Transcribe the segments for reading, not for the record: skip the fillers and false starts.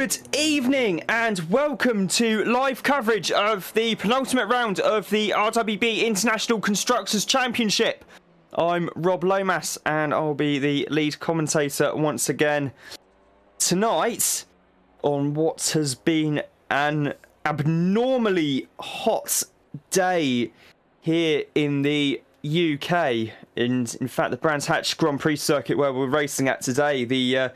Good evening and welcome to live coverage of the penultimate round of the RWB International Constructors Championship. I'm Rob Lomas and I'll be the lead commentator once again tonight on what has been an abnormally hot day here in the UK. In fact, the Brands Hatch Grand Prix circuit where we're racing at today, the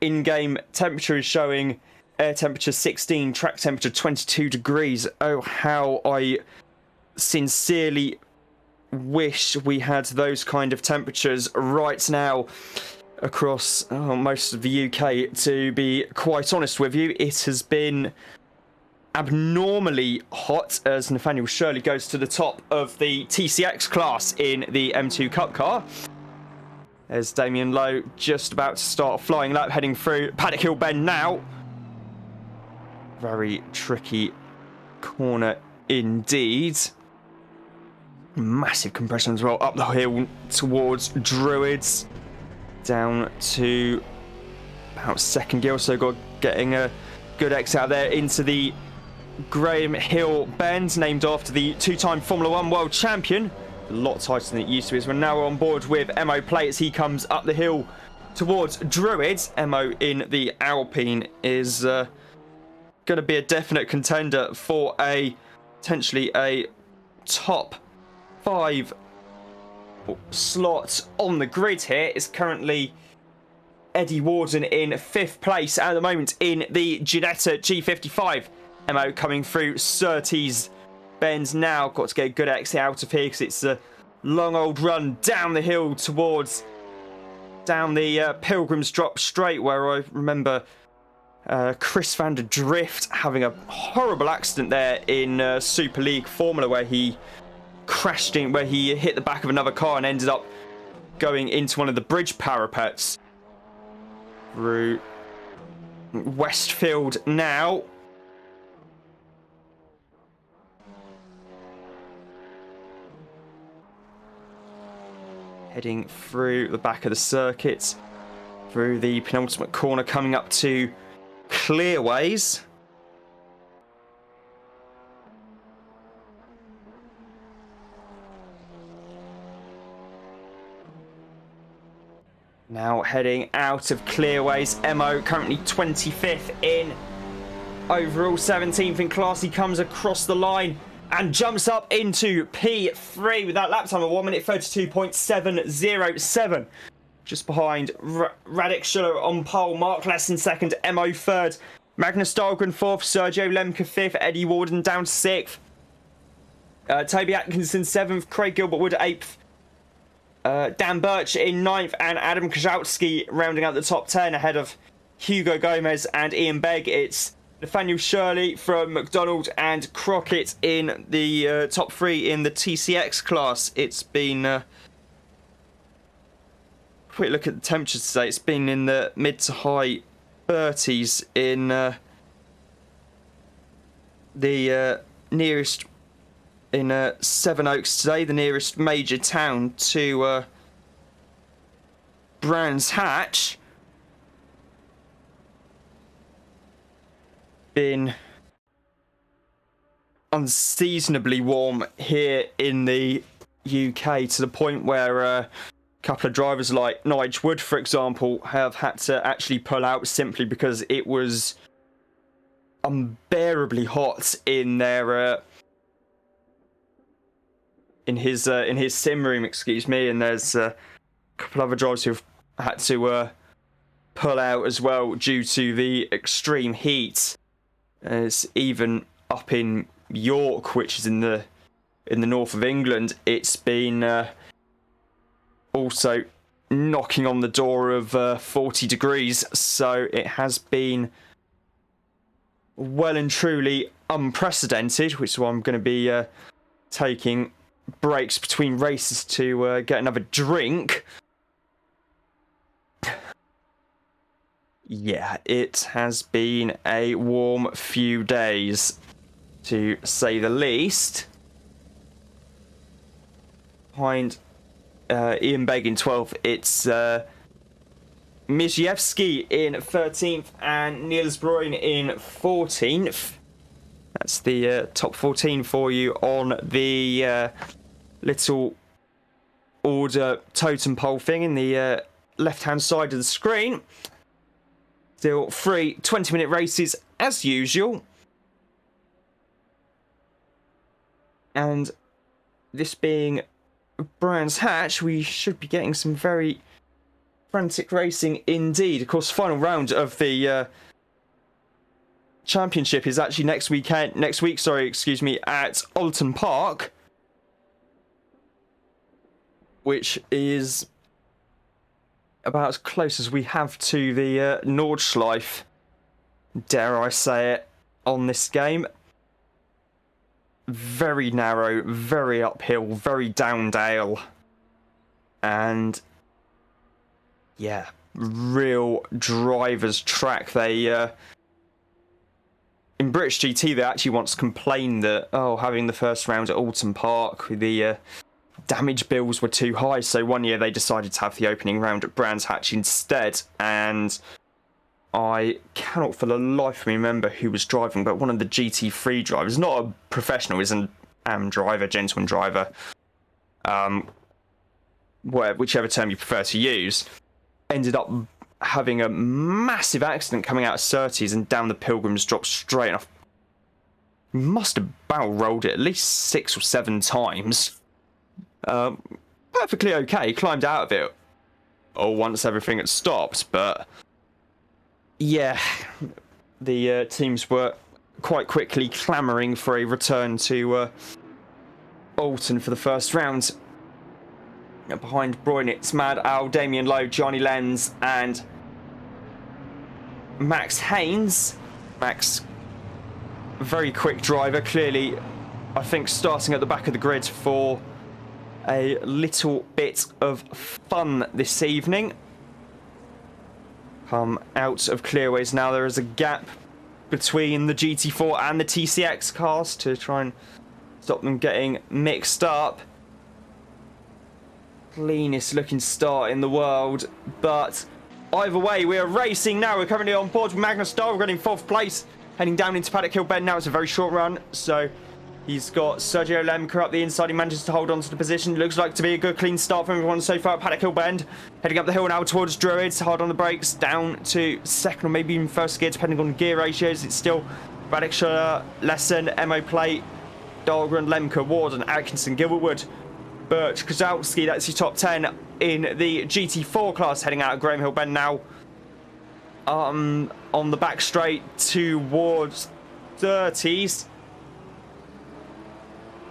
in-game temperature is showing air temperature 16, track temperature 22 degrees. Oh, how I sincerely wish we had those kind of temperatures right now across most of the UK. To be quite honest with you, it has been abnormally hot as Nathaniel Shirley goes to the top of the TCX class in the M2 Cup car. There's Damien Lowe just about to start flying lap, heading through Paddock Hill Bend now. Very tricky corner indeed. Massive compression as well, up the hill towards Druids. Down to about second gear, so got getting a good exit out there into the Graham Hill Bend, named after the two-time Formula 1 world champion. A lot tighter than it used to be, as we're now on board with Mo Play as he comes up the hill towards Druids. Mo in the Alpine is going to be a definite contender for potentially a top 5 slot on the grid here. Is currently Eddie Warden in 5th place at the moment in the Ginetta G55. Mo coming through Surtees Bend now. Got to get a good exit out of here because it's a long old run down the hill towards down the Pilgrim's Drop straight, where I remember Chris van der Drift having a horrible accident there in Super League Formula, where he crashed in, where he hit the back of another car and ended up going into one of the bridge parapets. Through Westfield now. Heading through the back of the circuit, through the penultimate corner, coming up to Clearways. Now heading out of Clearways, Mo currently 25th in overall, 17th in class. He comes across the line and jumps up into P3 with that lap time of 1 minute 32.707. Just behind Radek Schuller on pole, Mark Lesson second, Mo third, Magnus Dahlgren fourth, Sergio Lemke fifth, Eddie Warden down to 6th, Toby Atkinson 7th, Craig Gilbert-Wood 8th, Dan Birch in 9th, and Adam Kajowski rounding out the top 10 ahead of Hugo Gomez and Ian Begg. It's Nathaniel Shirley from McDonald and Crockett in the top 3 in the TCX class. It's been quick look at the temperatures today. It's been in the mid to high 30s in the nearest in Sevenoaks today, the nearest major town to Brands Hatch. Been unseasonably warm here in the UK, to the point where a couple of drivers like Nigel Wood, for example, have had to actually pull out simply because it was unbearably hot in their in his sim room, excuse me. And there's a couple of other drivers who've had to pull out as well due to the extreme heat. It's even up in York, which is in the north of England, it's been also knocking on the door of 40 degrees. So it has been well and truly unprecedented, which is why I'm going to be taking breaks between races to get another drink. Yeah, it has been a warm few days, to say the least. Behind Ian Begg in 12th, it's Miziewski in 13th and Niels Bruyn in 14th. That's the top 14 for you on the little order totem pole thing in the left-hand side of the screen. Still 3 20-minute races as usual. And this being Brands Hatch, we should be getting some very frantic racing indeed. Of course, final round of the championship is actually next week, at Alton Park, which is about as close as we have to the Nordschleife, dare I say it, on this game. Very narrow, very uphill, very down dale, and yeah, real driver's track. They in British GT, they actually once complained that having the first round at Alton Park, the damage bills were too high, so one year they decided to have the opening round at Brands Hatch instead. And I cannot for the life of me remember who was driving, but one of the GT3 drivers, not a professional, is an AM driver, gentleman driver, whichever term you prefer to use, ended up having a massive accident coming out of Surtees and down the Pilgrims, dropped straight off. Must have barrel rolled it at least 6 or 7 times. Perfectly okay, climbed out of it once everything had stopped, but yeah, the teams were quite quickly clamouring for a return to Alton for the first round. Behind Bruyn, it's Mad Al, Damien Lowe, Johnny Lenz, and Max Haynes. Max, very quick driver, clearly, I think, starting at the back of the grid for a little bit of fun this evening. Come out of clearways now. There is a gap between the GT4 and the TCX cars to try and stop them getting mixed up. Cleanest looking start in the world, but either way, we are racing now. We're currently on board with Magnus Dahlgren in 4th place, heading down into Paddock Hill Bend now. It's a very short run, so he's got Sergio Lemke up the inside. He manages to hold on to the position. Looks like to be a good clean start from everyone so far at Paddock Hill Bend. Heading up the hill now towards Druids. Hard on the brakes. Down to 2nd or maybe even 1st gear, depending on gear ratios. It's still Braddock, Schuller, Lesson, Mo Plate, Dahlgren, Lemke, Warden, Atkinson, Gilbert Wood, Birch, Kozlowski. That's your top 10 in the GT4 class. Heading out of Graham Hill Bend now. On the back straight towards 30s.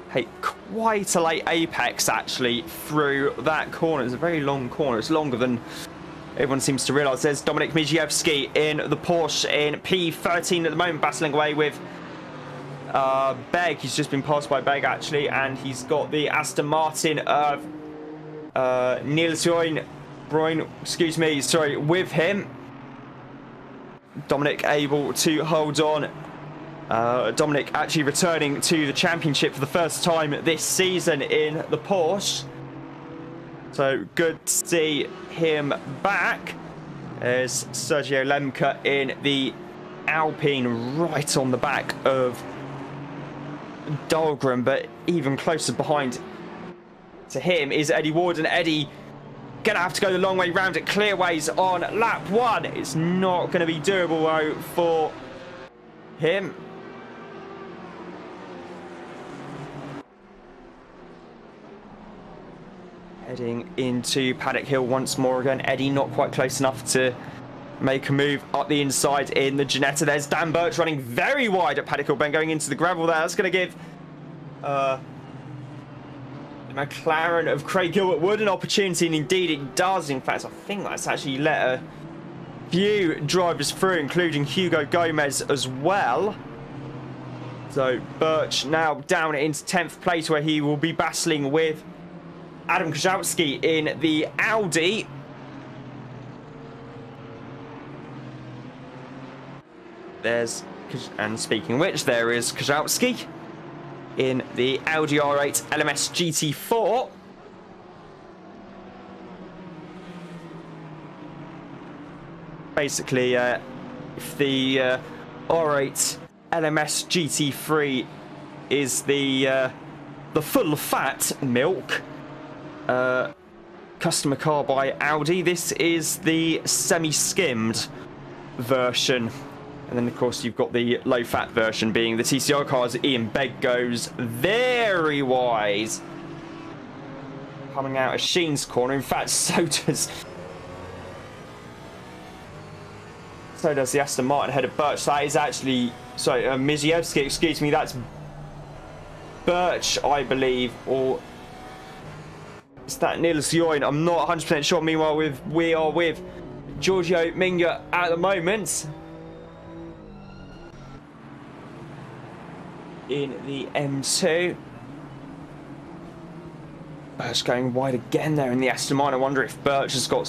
Hey, quite a late apex actually through that corner. It's a very long corner. It's longer than everyone seems to realise. There's Dominik Miziewski in the Porsche in P13 at the moment, battling away with Begg. He's just been passed by Begg actually, and he's got the Aston Martin of Niels Bruyn, with him. Dominic able to hold on. Dominic actually returning to the championship for the first time this season in the Porsche. So good to see him back. There's Sergio Lemke in the Alpine right on the back of Dahlgren, but even closer behind to him is Eddie Warden. Eddie gonna have to go the long way round at clearways on lap 1. It's not going to be doable though for him. Heading into Paddock Hill once more again. Eddie not quite close enough to make a move up the inside in the Ginetta. There's Dan Birch running very wide at Paddock Hill Bend, going into the gravel there. That's going to give the McLaren of Craig Gilbert Wood an opportunity, and indeed it does. In fact, I think that's actually let a few drivers through, including Hugo Gomez as well. So Birch now down into 10th place, where he will be battling with Adam Kozlowski in the Audi. There's, and speaking of which, there is Kozlowski in the Audi R8 LMS GT4. basically, if the R8 LMS GT3 is the full fat milk customer car by Audi, this is the semi-skimmed version. And then, of course, you've got the low-fat version being the TCR cars. Ian Begg goes very wise. Coming out of Sheen's corner. In fact, so does the Aston Martin ahead of Birch. That is actually... Sorry, Miziewski, excuse me. That's Birch, I believe. Or is that Niels Join? I'm not 100% sure. Meanwhile, we are with Giorgio Minga at the moment. In the M2. Birch going wide again there in the Aston Martin. I wonder if Birch has got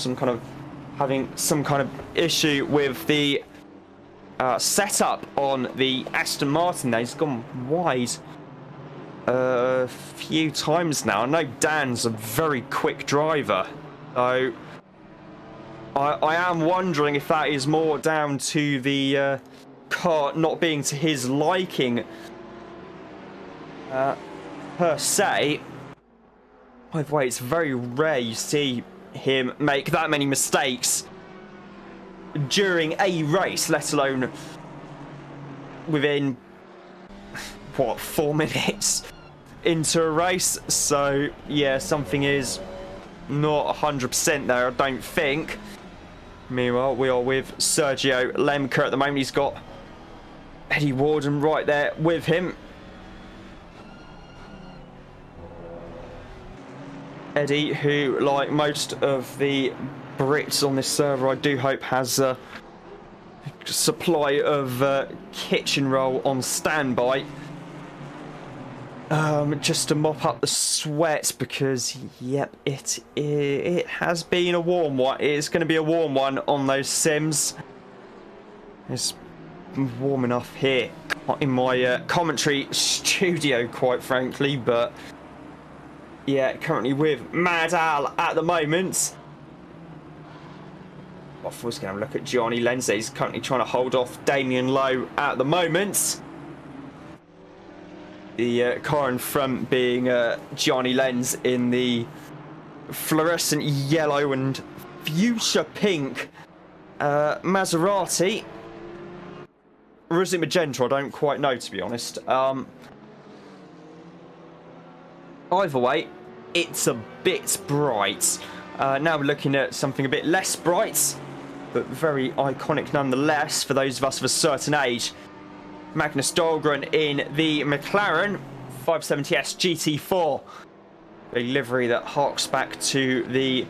having some kind of issue with the setup on the Aston Martin there. He's gone wide a few times now. I know Dan's a very quick driver, so I am wondering if that is more down to the car not being to his liking per se. By the way, it's very rare you see him make that many mistakes during a race, let alone within, what, 4 minutes into a race. So, yeah, something is not 100% there, I don't think. Meanwhile, we are with Sergio Lemke at the moment. He's got Eddie Warden right there with him. Eddie, who, like most of the Brits on this server, I do hope has a supply of kitchen roll on standby. Just to mop up the sweat, because, yep, it has been a warm one. It's going to be a warm one on those sims. It's warm enough here in my commentary studio, quite frankly, but... yeah, currently with Mad Al at the moment. I was going to look at Johnny Lenz. He's currently trying to hold off Damien Lowe at the moment. The car in front being Johnny Lenz in the fluorescent yellow and fuchsia pink Maserati. Or is it magenta? I don't quite know, to be honest. Either way, it's a bit bright. Now we're looking at something a bit less bright, but very iconic nonetheless for those of us of a certain age. Magnus Dahlgren in the McLaren 570S GT4. A livery that harks back to the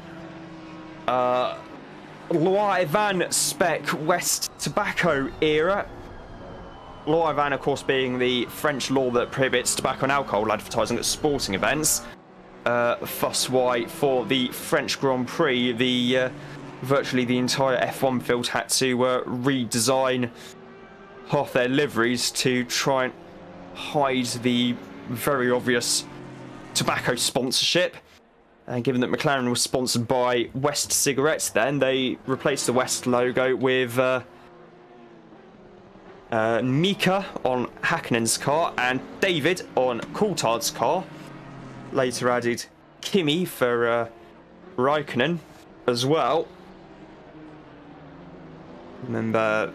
Loire Van spec West Tobacco era. Loire Van, of course, being the French law that prohibits tobacco and alcohol advertising at sporting events. Thus why, for the French Grand Prix, virtually the entire F1 field had to redesign half their liveries to try and hide the very obvious tobacco sponsorship. And given that McLaren was sponsored by West Cigarettes, then they replaced the West logo with Mika on Häkkinen's car and David on Coulthard's car. Later added Kimi for Raikkonen as well. Remember,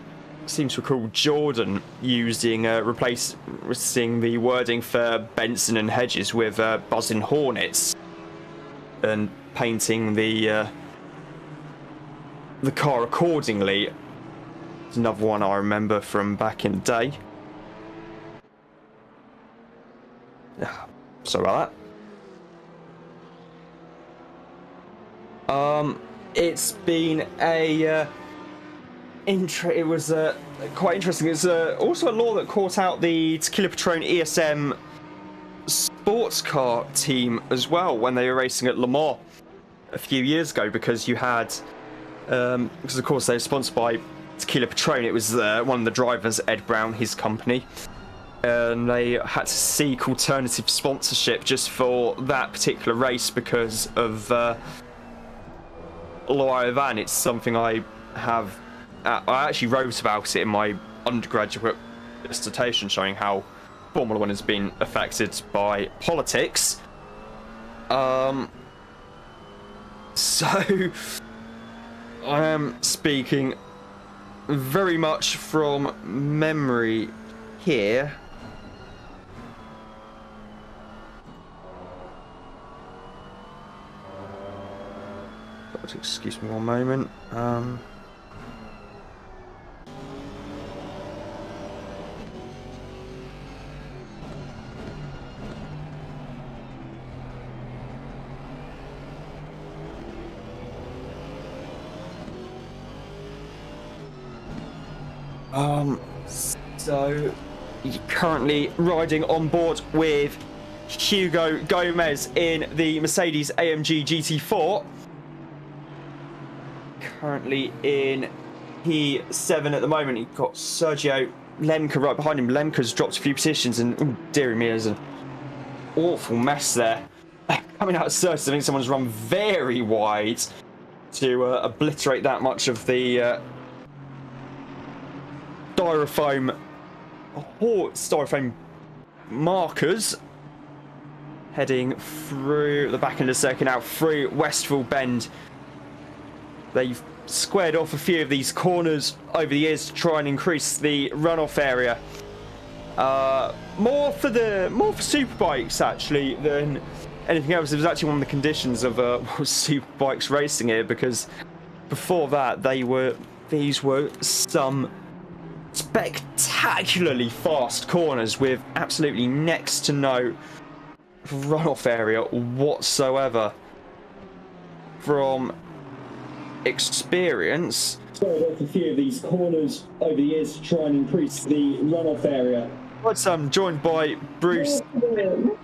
seems to recall Jordan using replacing the wording for Benson and Hedges with Buzzing Hornets and painting the car accordingly. It's another one I remember from back in the day. Sorry about that. It's been a it was quite interesting. It's also a law that caught out the Tequila Patron ESM sports car team as well when they were racing at Le Mans a few years ago, because you had because of course they were sponsored by Tequila Patron. It was one of the drivers, Ed Brown, his company, and they had to seek alternative sponsorship just for that particular race because of Loire Van. It's something I have I actually wrote about it in my undergraduate dissertation, showing how Formula One has been affected by politics. So I am speaking very much from memory here. Excuse me one moment. So you're currently riding on board with Hugo Gomez in the Mercedes AMG GT4. Currently in P7 at the moment. You've got Sergio Lemke right behind him. Lemke's dropped a few positions, and oh, dearie me, there's an awful mess there. Coming out of Sergio, I think someone's run very wide to obliterate that much of the styrofoam markers. Heading through the back end of the circuit now, through Westville Bend. They've squared off a few of these corners over the years to try and increase the runoff area. More for superbikes actually than anything else. It was actually one of the conditions of superbikes racing here, because before that these were some spectacularly fast corners with absolutely next to no runoff area whatsoever. From experience, squared off a few of these corners over the years to try and increase the runoff area. I'm joined by Bruce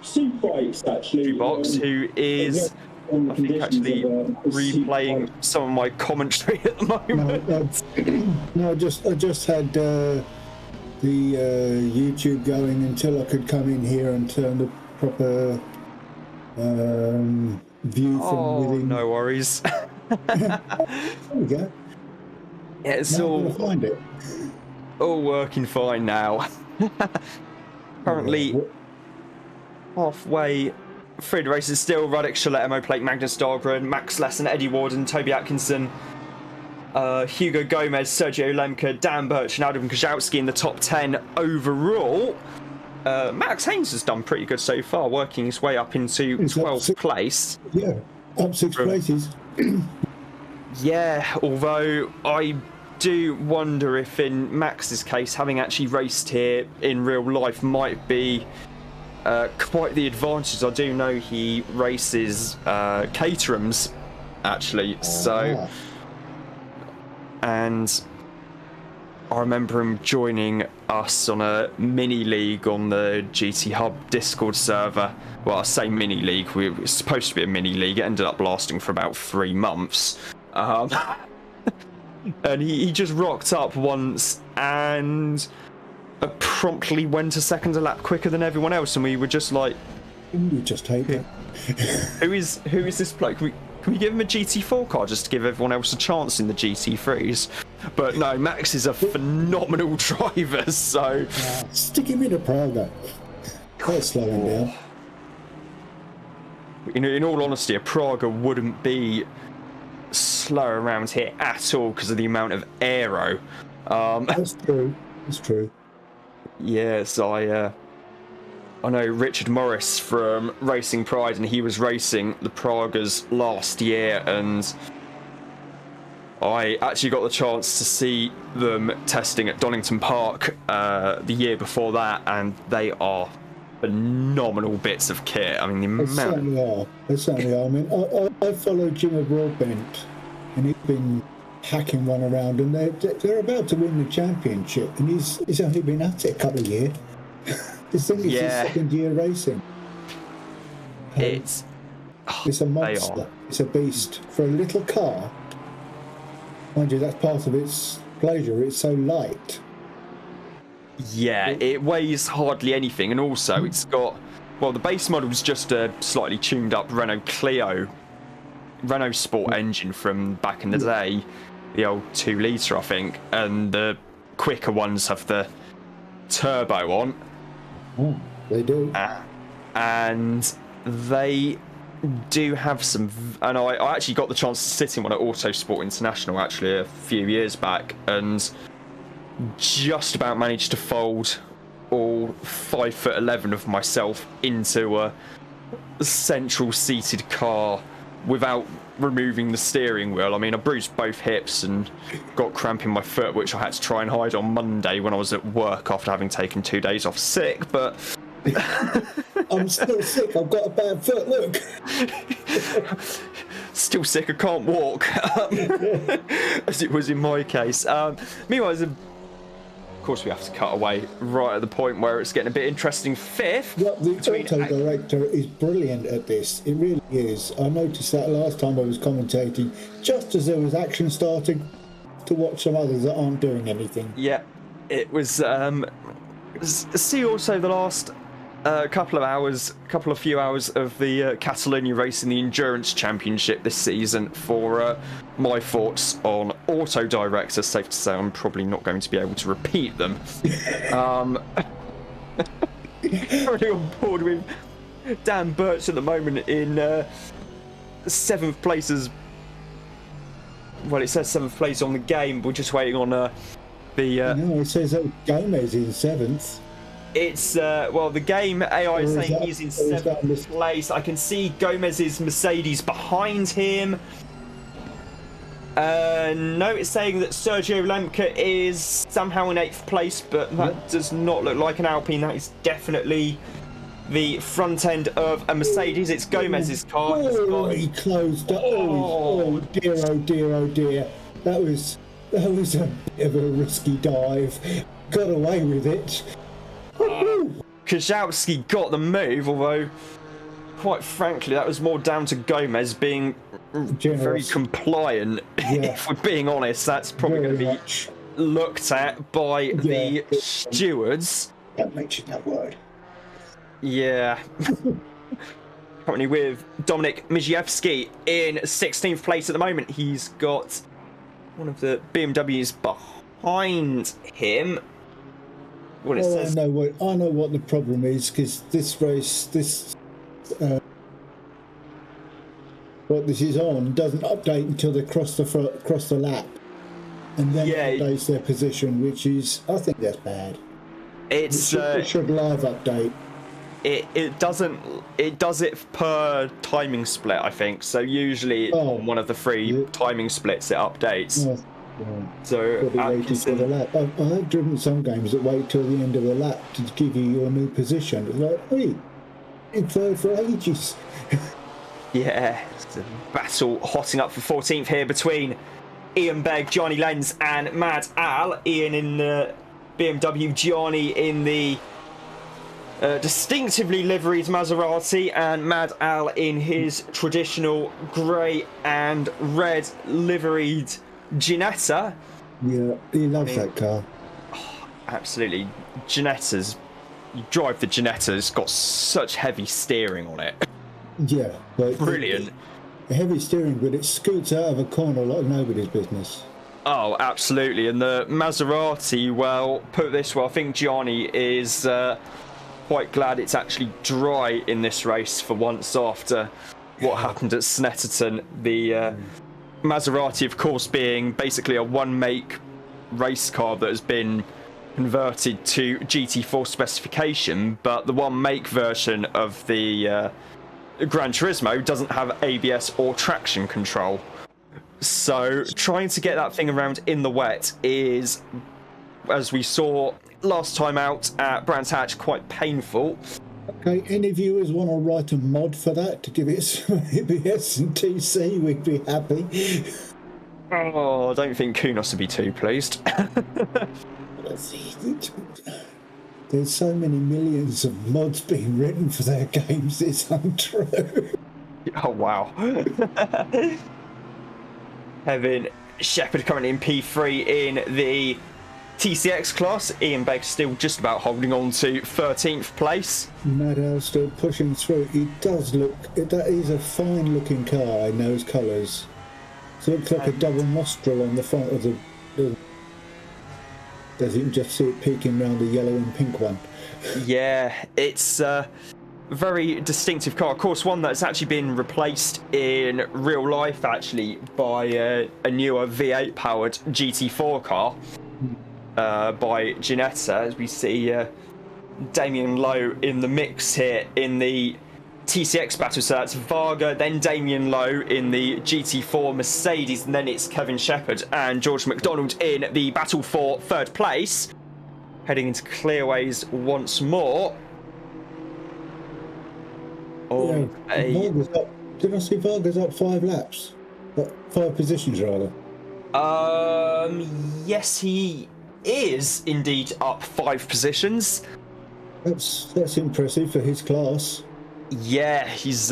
Superbikes actually, Box, who is I think actually replaying some of my commentary at the moment. No, I just had the YouTube going until I could come in here and turn the proper view from within. No worries. There we go. Yeah, it's now all find it. All working fine now. Currently halfway through the races still. Ruddick, Shaletmo, Plate, Magnus Dahlgren, Max Lesson, Eddie Warden, Toby Atkinson, Hugo Gomez, Sergio Lemke, Dan Birch and Adam Kozłowski in the top 10 overall. Max Haynes has done pretty good so far, working his way up into 12th place. Yeah, up 6 places. Yeah, although I do wonder if in Max's case, having actually raced here in real life might be quite the advantage. I do know he races Caterhams actually, so and I remember him joining us on a mini league on the GT Hub Discord server. Well, I say mini league, it was supposed to be a mini league. It ended up lasting for about 3 months. And he just rocked up once and promptly went a second a lap quicker than everyone else, and we were just like, you just hate it. who is this bloke? Can we give him a GT4 car just to give everyone else a chance in the GT3s? But no, Max is a phenomenal driver, so stick him in a Praga. Let's slow him down. In all honesty, a Praga wouldn't be slow around here at all because of the amount of aero. That's true. That's true. Yes, I know Richard Morris from Racing Pride, and he was racing the Pragas last year, and I actually got the chance to see them testing at Donington Park the year before that, and they are phenomenal bits of kit. I mean, the amount... They certainly are. I mean, I follow Jimmy Broadbent, and he's been hacking one around, and they're about to win the championship, and he's only been at it a couple of years. This thing is his second year racing. It's a monster. It's a beast. For a little car, mind you, that's part of its pleasure. It's so light. Yeah, it weighs hardly anything, and also it's got, well, the base model's just a slightly tuned up Renault Sport engine from back in the day, the old 2 litre, I think, and the quicker ones have the turbo on. Oh, they do. And they do have some, and I actually got the chance to sit in one at Autosport International actually a few years back, and just about managed to fold all 5'11" of myself into a central seated car without removing the steering wheel. I mean, I bruised both hips and got cramp in my foot, which I had to try and hide on Monday when I was at work after having taken 2 days off sick, but I'm still sick. I've got a bad foot. Look. Still sick. I can't walk, as it was in my case. Meanwhile, of course, we have to cut away right at the point where it's getting a bit interesting. Fifth. Well, the auto director is brilliant at this. It really is. I noticed that last time I was commentating, just as there was action starting, to watch some others that aren't doing anything. Yeah, it was. See also the last couple of few hours of the Catalonia race in the Endurance Championship this season for my thoughts on Auto Director. Safe to say I'm probably not going to be able to repeat them. Currently on board with Dan Birch at the moment in 7th place as well. It says 7th place on the game. We're just waiting on no, it says Gomez in 7th. It's, well, the game AI is saying he's in 7th place. I can see Gomez's Mercedes behind him. No, it's saying that Sergio Lemke is somehow in 8th place, but that does not look like an Alpine. That is definitely the front end of a Mercedes. It's Gomez's car. He closed up. Oh dear, oh dear, oh dear. That was a bit of a risky dive. Got away with it. Kozłowski got the move, although quite frankly that was more down to Gomez being very compliant. If we're being honest, that's probably going to be looked at by the stewards. Don't mention that word. Yeah. Currently with Dominik Miziewski in 16th place at the moment. He's got one of the BMWs behind him. What it says. I know what the problem is, because this race, what this is on doesn't update until they cross the lap, and then it updates their position, which is, I think that's bad. It should live update. It doesn't. It does it per timing split, I think. So usually on one of the 3 timing splits, it updates. So for the lap. I've driven some games that wait till the end of the lap to give you your new position. It's like, hey, in third for ages. Yeah, it's a battle hotting up for 14th here between Ian Begg, Johnny Lenz, and Mad Al. Ian in the BMW, Johnny in the distinctively liveried Maserati, and Mad Al in his traditional grey and red liveried Ginetta. Yeah, he loves that car. Oh, absolutely. Ginetta's, you drive the Ginetta, it's got such heavy steering on it. Yeah, but brilliant. Heavy steering, but it scoots out of a corner like nobody's business. Oh, absolutely. And the Maserati, well, put it this way, I think Gianni is quite glad it's actually dry in this race for once after what happened at Snetterton. The Maserati, of course, being basically a one-make race car that has been converted to GT4 specification, but the one-make version of the Gran Turismo doesn't have ABS or traction control. So trying to get that thing around in the wet is, as we saw last time out at Brands Hatch, quite painful. Okay, any viewers want to write a mod for that to give it some ABS and TC, we'd be happy. Oh, I don't think Kunos would be too pleased. There's so many millions of mods being written for their games, it's untrue. Oh, wow. Having Shepard currently in P3 in the TCX class. Ian Begg still just about holding on to 13th place. Maddow still pushing through. He does look, that is a fine looking car in those colours. So it looks like a double nostril on the front of the. Does you can just see it peeking around the yellow and pink one? Yeah, it's a very distinctive car. Of course, one that's actually been replaced in real life, actually, by a newer V8 powered GT4 car by Ginetta, as we see Damien Lowe in the mix here in the TCX battle. So that's Varga, then Damien Lowe in the GT4 Mercedes, and then it's Kevin Shepherd and George McDonald in the battle for third place, heading into clearways once more. Did I see Varga's up 5 laps? 5 positions rather. Yes, he is indeed up 5 positions. That's impressive for his class. Yeah, he's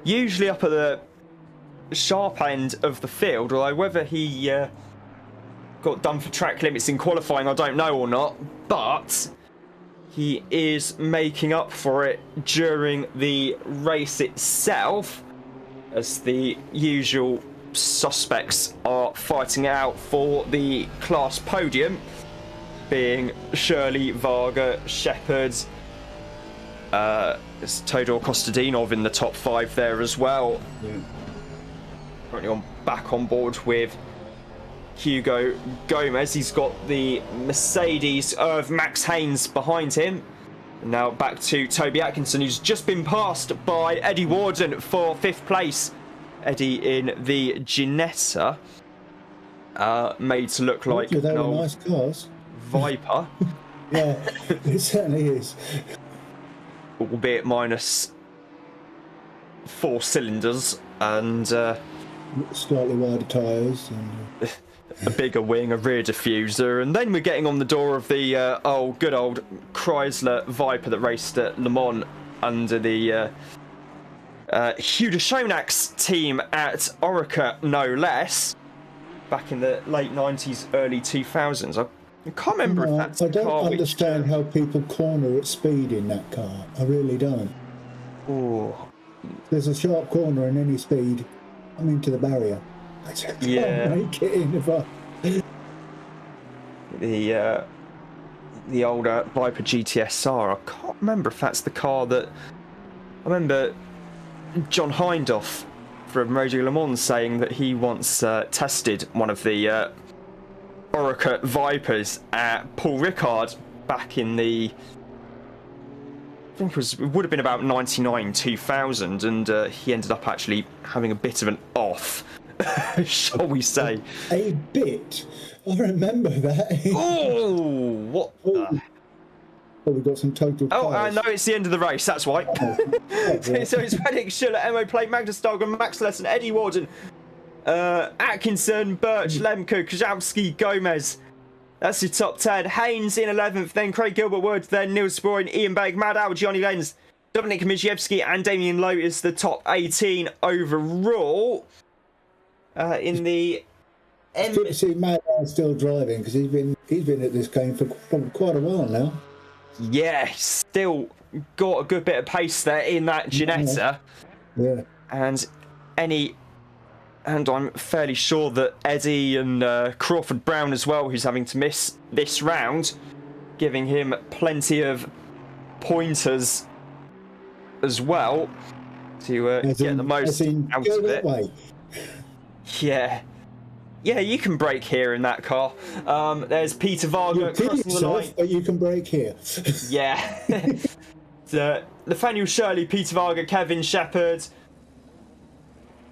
usually up at the sharp end of the field, although whether he got done for track limits in qualifying, I don't know or not, but he is making up for it during the race itself, as the usual suspects are fighting out for the class podium, being Shirley, Varga, Shepherd, it's Todor Kostadinov in the top 5 there as well. Yeah. Currently back on board with Hugo Gomez. He's got the Mercedes of Max Haynes behind him. And now back to Toby Atkinson, who's just been passed by Eddie Warden for 5th place. Eddie in the Ginetta, made to look like they were nice cars. Viper. Yeah, it certainly is. Albeit minus 4 cylinders and slightly wider tyres and a bigger wing, a rear diffuser, and then we're getting on the door of the good old Chrysler Viper that raced at Le Mans under the Huda Shonak's team at Orica, no less, back in the late 90s, early 2000s. I can't remember if that's I don't understand how people corner at speed in that car. I really don't. Oh, there's a sharp corner in any speed. I'm into the barrier. I just can't make it in if I... The older Viper GTSR. I can't remember if that's the car that... I remember John Hindhoff from Radio Le Mans saying that he once tested one of the Orica Vipers at Paul Ricard back in the... I think it would have been about 99, 2000, and he ended up actually having a bit of an off, shall we say. A bit? I remember that. Oh, what the... Oh, we've got some total cars. No, it's the end of the race, that's why. So it's Reddick, Schiller, Emo Plate, Magnus Dahlgren, Max Lesson, Eddie Warden, Atkinson, Birch, Lemko, Kajowski, Gomez. That's your top 10. Haynes in 11th, then Craig Gilbert-Wood, then Niels Sporin, Ian Begg, Mad Al, Johnny Lenz, Dominic Mijiewski, and Damien Lowe is the top 18 overall. In the... It's good to see Mad Al still driving, because he's been at this game for quite a while now. Yeah, he's still got a good bit of pace there in that Ginetta. Yeah. And I'm fairly sure that Eddie and Crawford Brown as well, who's having to miss this round, giving him plenty of pointers as well to get the most out of it. Way. Yeah. Yeah, you can brake here in that car. There's Peter Varga crossing the line. But you can brake here. Yeah. Nathaniel Shirley, Peter Varga, Kevin Shepherd,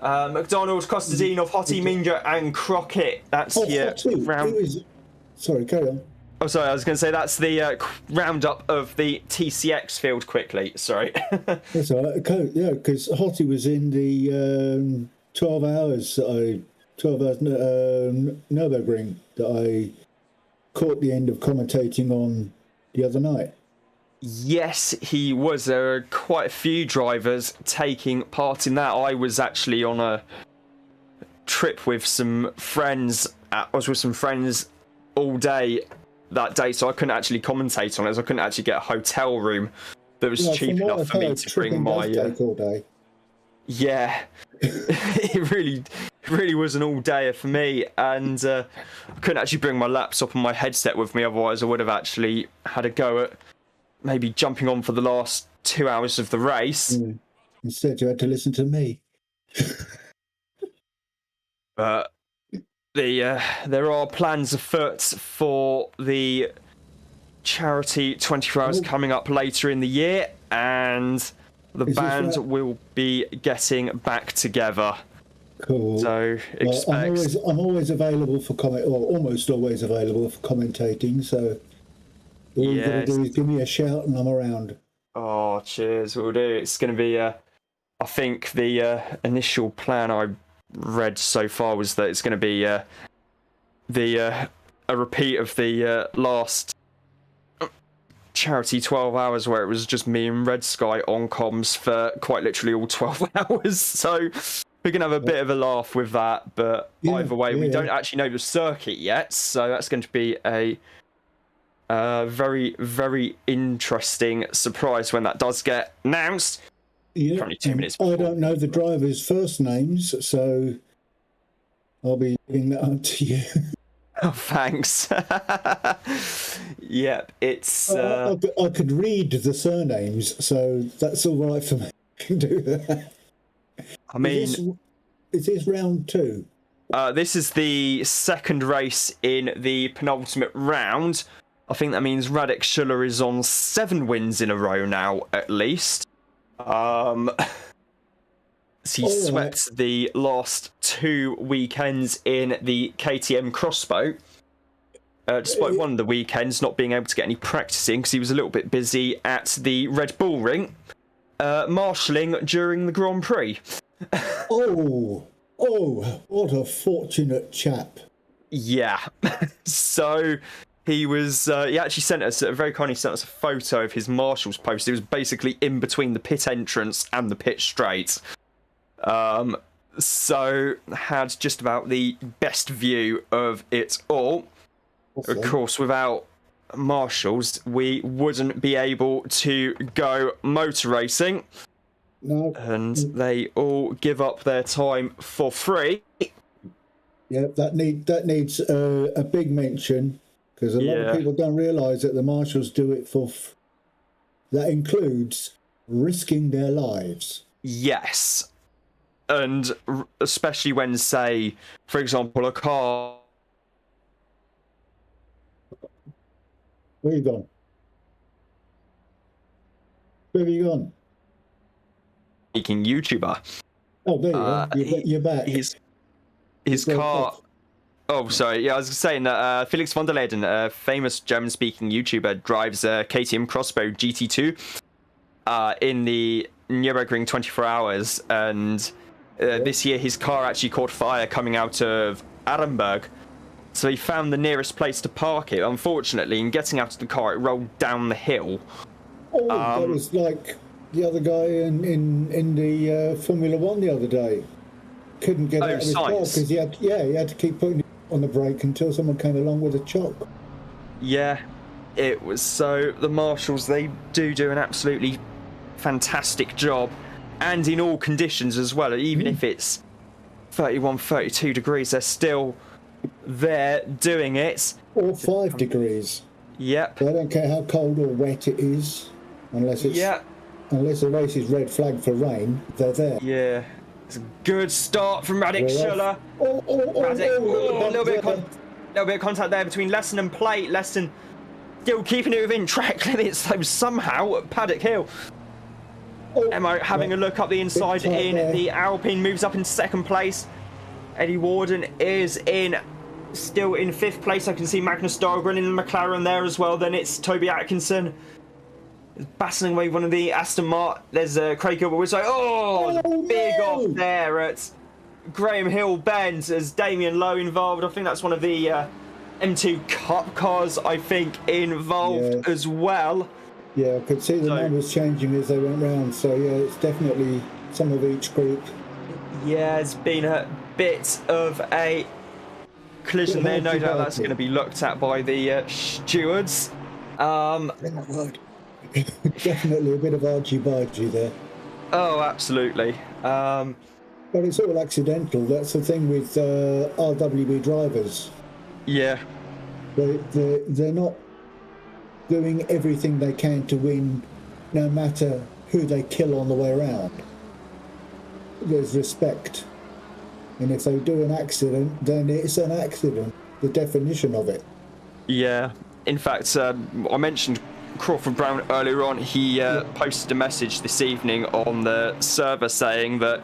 McDonald, Kostadinov, Hottie, Minga, and Crockett. That's round. Sorry, carry on. Oh, sorry, I was going to say that's the roundup of the TCX field quickly. Sorry. That's all right. Yeah, because Hottie was in the 12 hours Nürburgring that I caught the end of commentating on the other night. Yes, he was. There were quite a few drivers taking part in that. I was actually on a trip with some friends. I was with some friends all day that day, so I couldn't actually commentate on it. So I couldn't actually get a hotel room that was cheap enough for me to bring my... all day. Yeah, it It really was an all-dayer for me, and I couldn't actually bring my laptop and my headset with me, otherwise I would have actually had a go at maybe jumping on for the last 2 hours of the race. Instead, you had to listen to me. But there are plans afoot for the charity 24 hours coming up later in the year, and the band will be getting back together. Cool. So I'm always available for comment, or almost always available for commentating. So all you got to do is give me a shout, and I'm around. Oh, cheers! We'll do. It's going to be. I think the initial plan I read so far was that it's going to be a repeat of the last charity 12 hours, where it was just me and Red Sky on comms for quite literally all 12 hours. So we're going to have a bit of a laugh with that. But either way, we don't actually know the circuit yet. So that's going to be a very, very interesting surprise when that does get announced. Yeah, Currently 2 minutes before. I don't know the drivers' first names, so I'll be leaving that up to you. Oh, thanks. Yep, it's... I could read the surnames, so that's all right for me. I can do that. I mean... Is this round 2? This is the second race in the penultimate round. I think that means Radek Schuller is on 7 wins in a row now, at least. He swept the last 2 weekends in the KTM Crossbow, despite one of the weekends not being able to get any practicing because he was a little bit busy at the Red Bull Ring, marshalling during the Grand Prix. Oh, what a fortunate chap. Yeah. So he was, he actually sent us, very kindly sent us a photo of his marshal's post. It was basically in between the pit entrance and the pit straight. So had just about the best view of it all. Awesome. Of course, without marshals, we wouldn't be able to go motor racing. No. And they all give up their time for free. Yeah, that needs a big mention, because a lot of people don't realise that the marshals do it for... That includes risking their lives. Yes. And especially when, say, for example, a car... Where you gone? Where have you gone? Speaking YouTuber. Oh, there you are. You're back. His car... Oh, sorry. Yeah, I was saying that Felix von der Leyden, a famous German-speaking YouTuber, drives a KTM Crossbow GT2 in the Nürburgring 24 hours, and this year his car actually caught fire coming out of Arenberg. So he found the nearest place to park it. Unfortunately, in getting out of the car, it rolled down the hill. Oh, that was like the other guy in the Formula One the other day. Couldn't get out of his car because he had to keep putting it on the brake until someone came along with a chock. Yeah, it was. So the marshals, they do an absolutely fantastic job, and in all conditions as well. Even if it's 31, 32 degrees, they're still there doing it. Or 5 degrees. Yep. So I don't care how cold or wet it is, unless the race is red flag for rain, they're there. Yeah. It's a good start from Radek Schuller. A little bit of contact there between Lesson and Plate. Lesson still keeping it within track limits, though, somehow at Paddock Hill. Emma having a look up the inside in the Alpine, moves up into 2nd place. Eddie Warden is still in 5th place. I can see Magnus Dahlgren in the McLaren there as well. Then it's Toby Atkinson battling away one of the Aston Martin. There's Craig Gilbert. We're like, big off there at Graham Hill Bend as Damien Lowe involved. I think that's one of the M2 Cup cars, I think, involved as well. Yeah, I could see the numbers changing as they went round. So, yeah, it's definitely some of each group. Yeah, it's been a bit of a collision there. No doubt that's going to be looked at by the stewards. Definitely a bit of argy-bargy there. Oh, absolutely. But it's all accidental. That's the thing with RWB drivers. Yeah. They're not doing everything they can to win, no matter who they kill on the way around. There's respect. And if they do an accident, then it's an accident, the definition of it. Yeah. In fact, I mentioned Crawford Brown earlier on. He posted a message this evening on the server saying that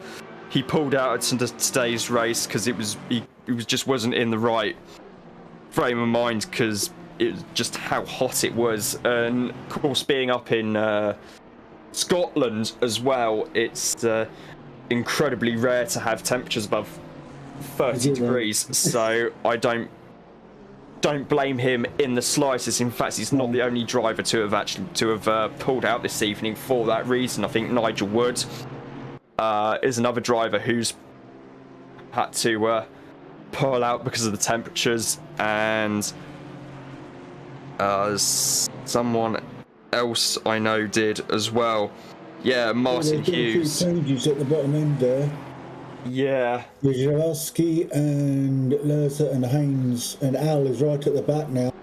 he pulled out at today's race because he just wasn't in the right frame of mind because it was just how hot it was. And of course, being up in Scotland as well, it's incredibly rare to have temperatures above 30 degrees. So I don't blame him in the slightest. In fact, he's not the only driver to have pulled out this evening for that reason. I think Nigel Wood is another driver who's had to pull out because of the temperatures, and someone else I know did as well. Yeah, Martin Hughes. Changes at the bottom end there. Yeah. Jaworski and Lerter and Haynes, and Al is right at the back now.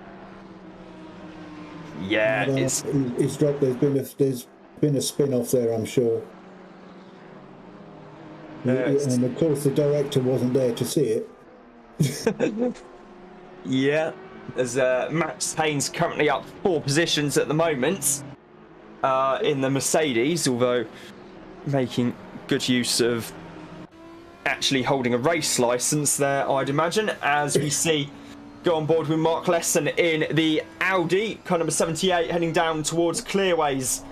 Yeah, he's dropped. There's been a spin off there, I'm sure. And of course, the director wasn't there to see it. Yeah, as Max Haynes currently up 4 positions at the moment in the Mercedes, although making good use of actually holding a race license there, I'd imagine, as we see go on board with Mark Lesson in the Audi, car number 78, heading down towards Clearways.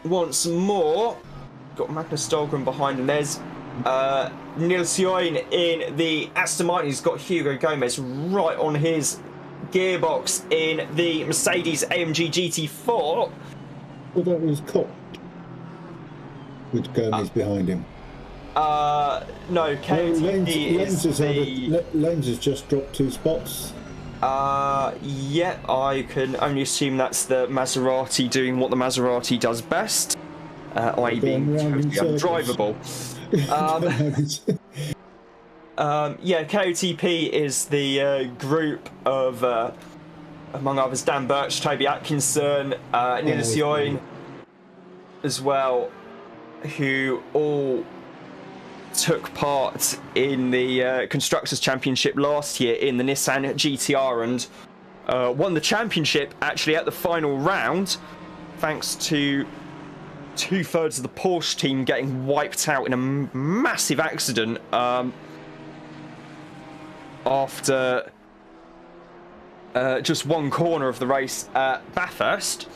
Once more, got Magnus Dahlgren behind him. There's Nils Join in the Aston Martin. He's got Hugo Gomez right on his gearbox in the Mercedes AMG GT4. Well, that was Cop with Gomez behind him. No, Lenz has just dropped 2 spots. Yeah, I can only assume that's the Maserati doing what the Maserati does best, i.e. being totally undrivable. Yeah, KOTP is the group of, among others, Dan Birch, Toby Atkinson, Nils Join as well, who all took part in the Constructors' Championship last year in the Nissan GTR and won the championship actually at the final round, thanks to 2/3 of the Porsche team getting wiped out in a massive accident after just one corner of the race at Bathurst.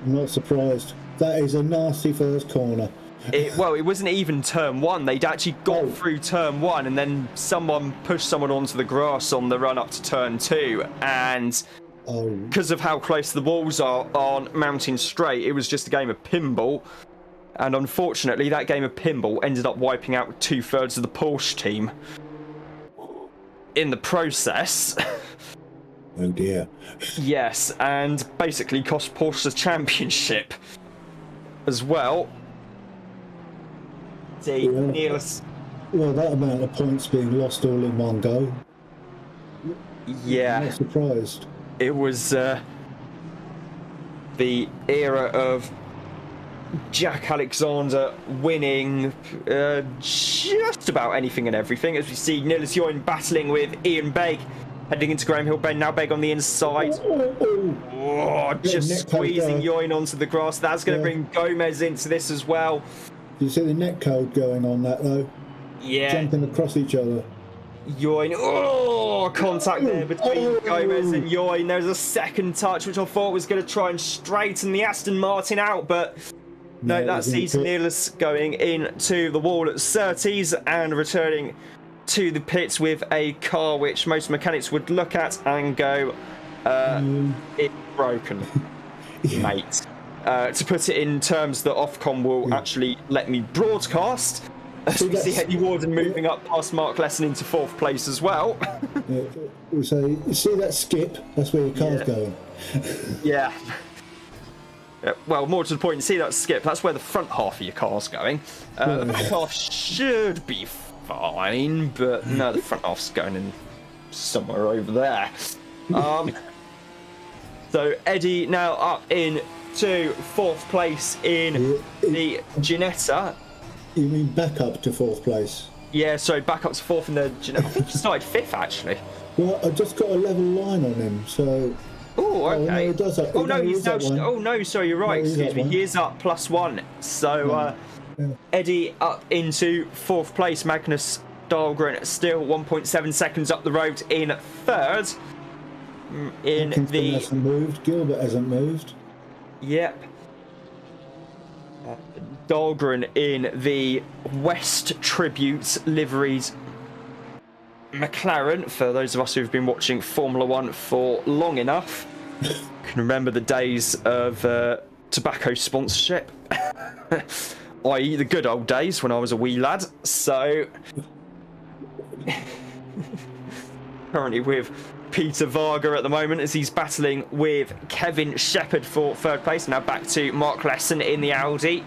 I'm not surprised. That is a nasty first corner. It wasn't even turn 1. They'd actually got through turn 1, and then someone pushed someone onto the grass on the run up to turn 2, and because of how close the walls are on Mountain Straight, it was just a game of pinball, and unfortunately that game of pinball ended up wiping out 2/3 of the Porsche team in the process. Oh dear. Yes, and basically cost Porsche the championship as well. Well, that amount of points being lost all in one go. Yeah. I'm not surprised. It was the era of Jack Alexander winning just about anything and everything, as we see Nils Join battling with Ian Begg heading into Graham Hill Bend. Now Begg on the inside. Just squeezing Join onto the grass. That's going to bring Gomez into this as well. You see the net code going on that though? Yeah. Jumping across each other. Join. Contact there between Gomez and Join. There's a second touch, which I thought was going to try and straighten the Aston Martin out, but no, that sees Niels going into the wall at Surtees and returning to the pits with a car which most mechanics would look at and go, it's broken, mate. To put it in terms that Ofcom will actually let me broadcast, as we see Eddie Warden moving up past Mark Lesson into 4th place as well. So you see that skip? That's where your car's going. Yeah. Well, more to the point, you see that skip, that's where the front half of your car's going. The back half should be fine, but no, the front half's going in somewhere over there. So Eddie now up in to 4th place in the Ginetta. You mean back up to 4th place? Yeah, so back up to 4th in the Ginetta. I think he started 5th, actually. Well, I just got a level line on him, so... Oh, okay. He's now... Oh, no, sorry, you're right. Excuse me. He is up +1. So, Eddie up into 4th place. Magnus Dahlgren still 1.7 seconds up the road in 3rd. Hasn't moved. Gilbert hasn't moved. Yep. Dahlgren in the West Tribute liveried McLaren, for those of us who've been watching Formula 1 for long enough, can remember the days of tobacco sponsorship, i.e. the good old days when I was a wee lad. So, currently with Peter Varga at the moment as he's battling with Kevin Shepherd for 3rd place. Now back to Mark Lesson in the Audi.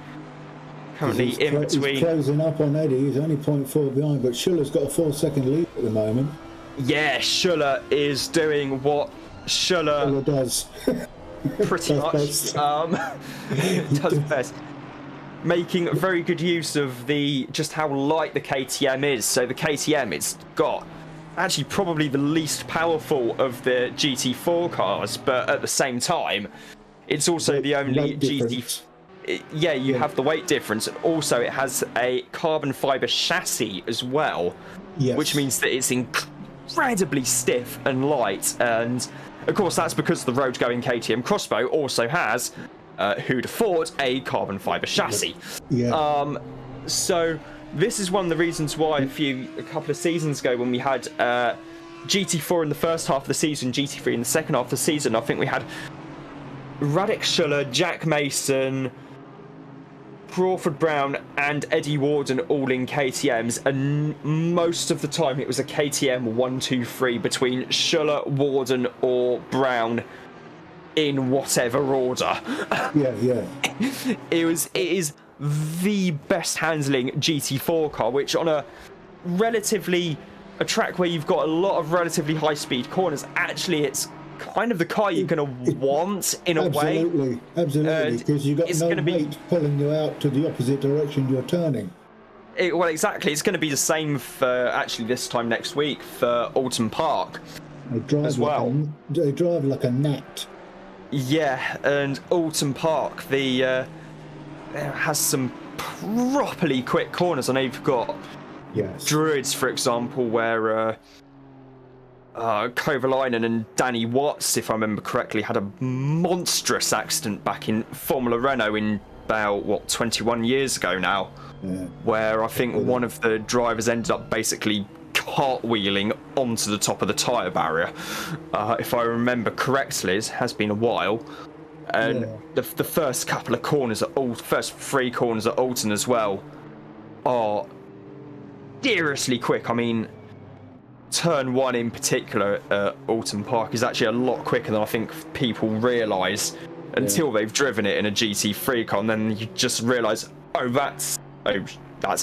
Currently in between. He's closing up on Eddie. He's only 0.4 behind, but Schuller's got a 4-second lead at the moment. Yeah, Schuller is doing what Schuller does. Pretty much. Does best. Making very good use of just how light the KTM is. So the KTM, it's got actually probably the least powerful of the GT4 cars, but at the same time, it's also the only GT. Yeah, you have the weight difference. Also, it has a carbon fiber chassis as well, which means that it's incredibly stiff and light. And of course, that's because the road-going KTM Crossbow also has, who'd thought, a carbon fiber chassis. So this is one of the reasons why a couple of seasons ago, when we had GT4 in the first half of the season, GT3 in the second half of the season, I think we had Radek Schuller, Jack Mason, Crawford Brown and Eddie Warden all in KTMs, and most of the time it was a KTM 1, 2, 3 between Schuller, Warden or Brown in whatever order. It is the best handling GT4 car, which on a track where you've got a lot of relatively high speed corners, actually it's kind of the car you're going to want in a way. Absolutely, because you've got no weight pulling you out to the opposite direction you're turning. Well, exactly. It's going to be the same for actually this time next week for Alton Park as well. They drive like a gnat. Yeah, and Alton Park, has some properly quick corners. I know you've got Druids, for example, where Kovalainen and Danny Watts, if I remember correctly, had a monstrous accident back in Formula Renault in about 21 years ago now, where I think one of the drivers ended up basically cartwheeling onto the top of the tyre barrier, if I remember correctly. It has been a while. And the first couple of corners first 3 corners at Alton as well are seriously quick. I mean, turn 1 in particular at Alton Park is actually a lot quicker than I think people realise until they've driven it in a GT3 car, and then you just realise, that's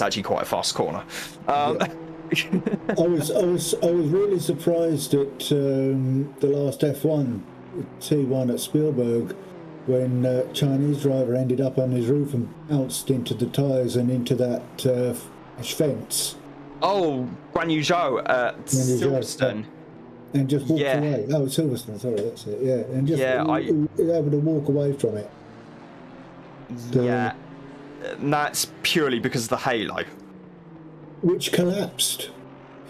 actually quite a fast corner. I was really surprised at the last F1 T1 at Spielberg when Chinese driver ended up on his roof and bounced into the tyres and into that fence. Oh, Guan Yu Zhou at Silverstone. And just walked away. Oh, Silverstone, sorry, that's it. Yeah, and just able to walk away from it. That's purely because of the halo. Which collapsed.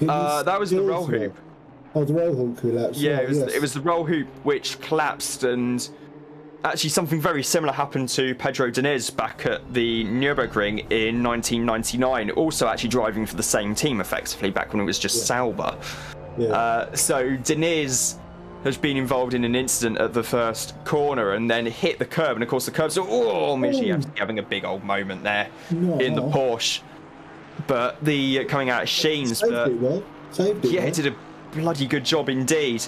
That was the roll hoop. Oh, the roll hoop collapsed. Yeah, it was the roll hoop which collapsed, and actually something very similar happened to Pedro Diniz back at the Nürburgring in 1999, also actually driving for the same team effectively back when it was just Sauber. So Diniz has been involved in an incident at the first corner and then hit the curb, and of course the curb's having a big old moment there in the Porsche. But the coming out of Sheens, Saved it. he did a bloody good job indeed.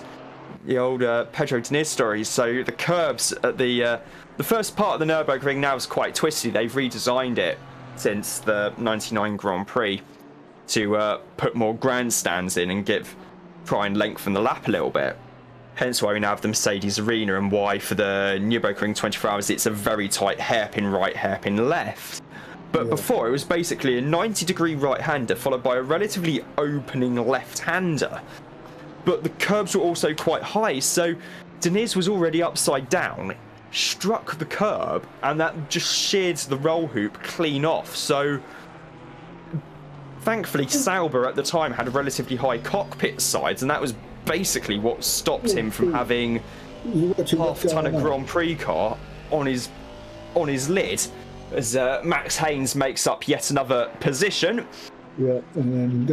the old Pedro Diniz stories. So the curbs at the first part of the Nürburgring now is quite twisty. They've redesigned it since the '99 Grand Prix to put more grandstands in and try and lengthen the lap a little bit. Hence why we now have the Mercedes Arena, and why for the Nürburgring 24 Hours it's a very tight hairpin right, hairpin left. But before, it was basically a 90-degree right-hander followed by a relatively opening left-hander. But the curbs were also quite high, so Diniz was already upside down, struck the curb, and that just sheared the roll hoop clean off. So thankfully, Sauber at the time had relatively high cockpit sides, and that was basically what stopped him from having half a ton of Grand Prix car on his lid, as Max Haynes makes up yet another position. Yeah, and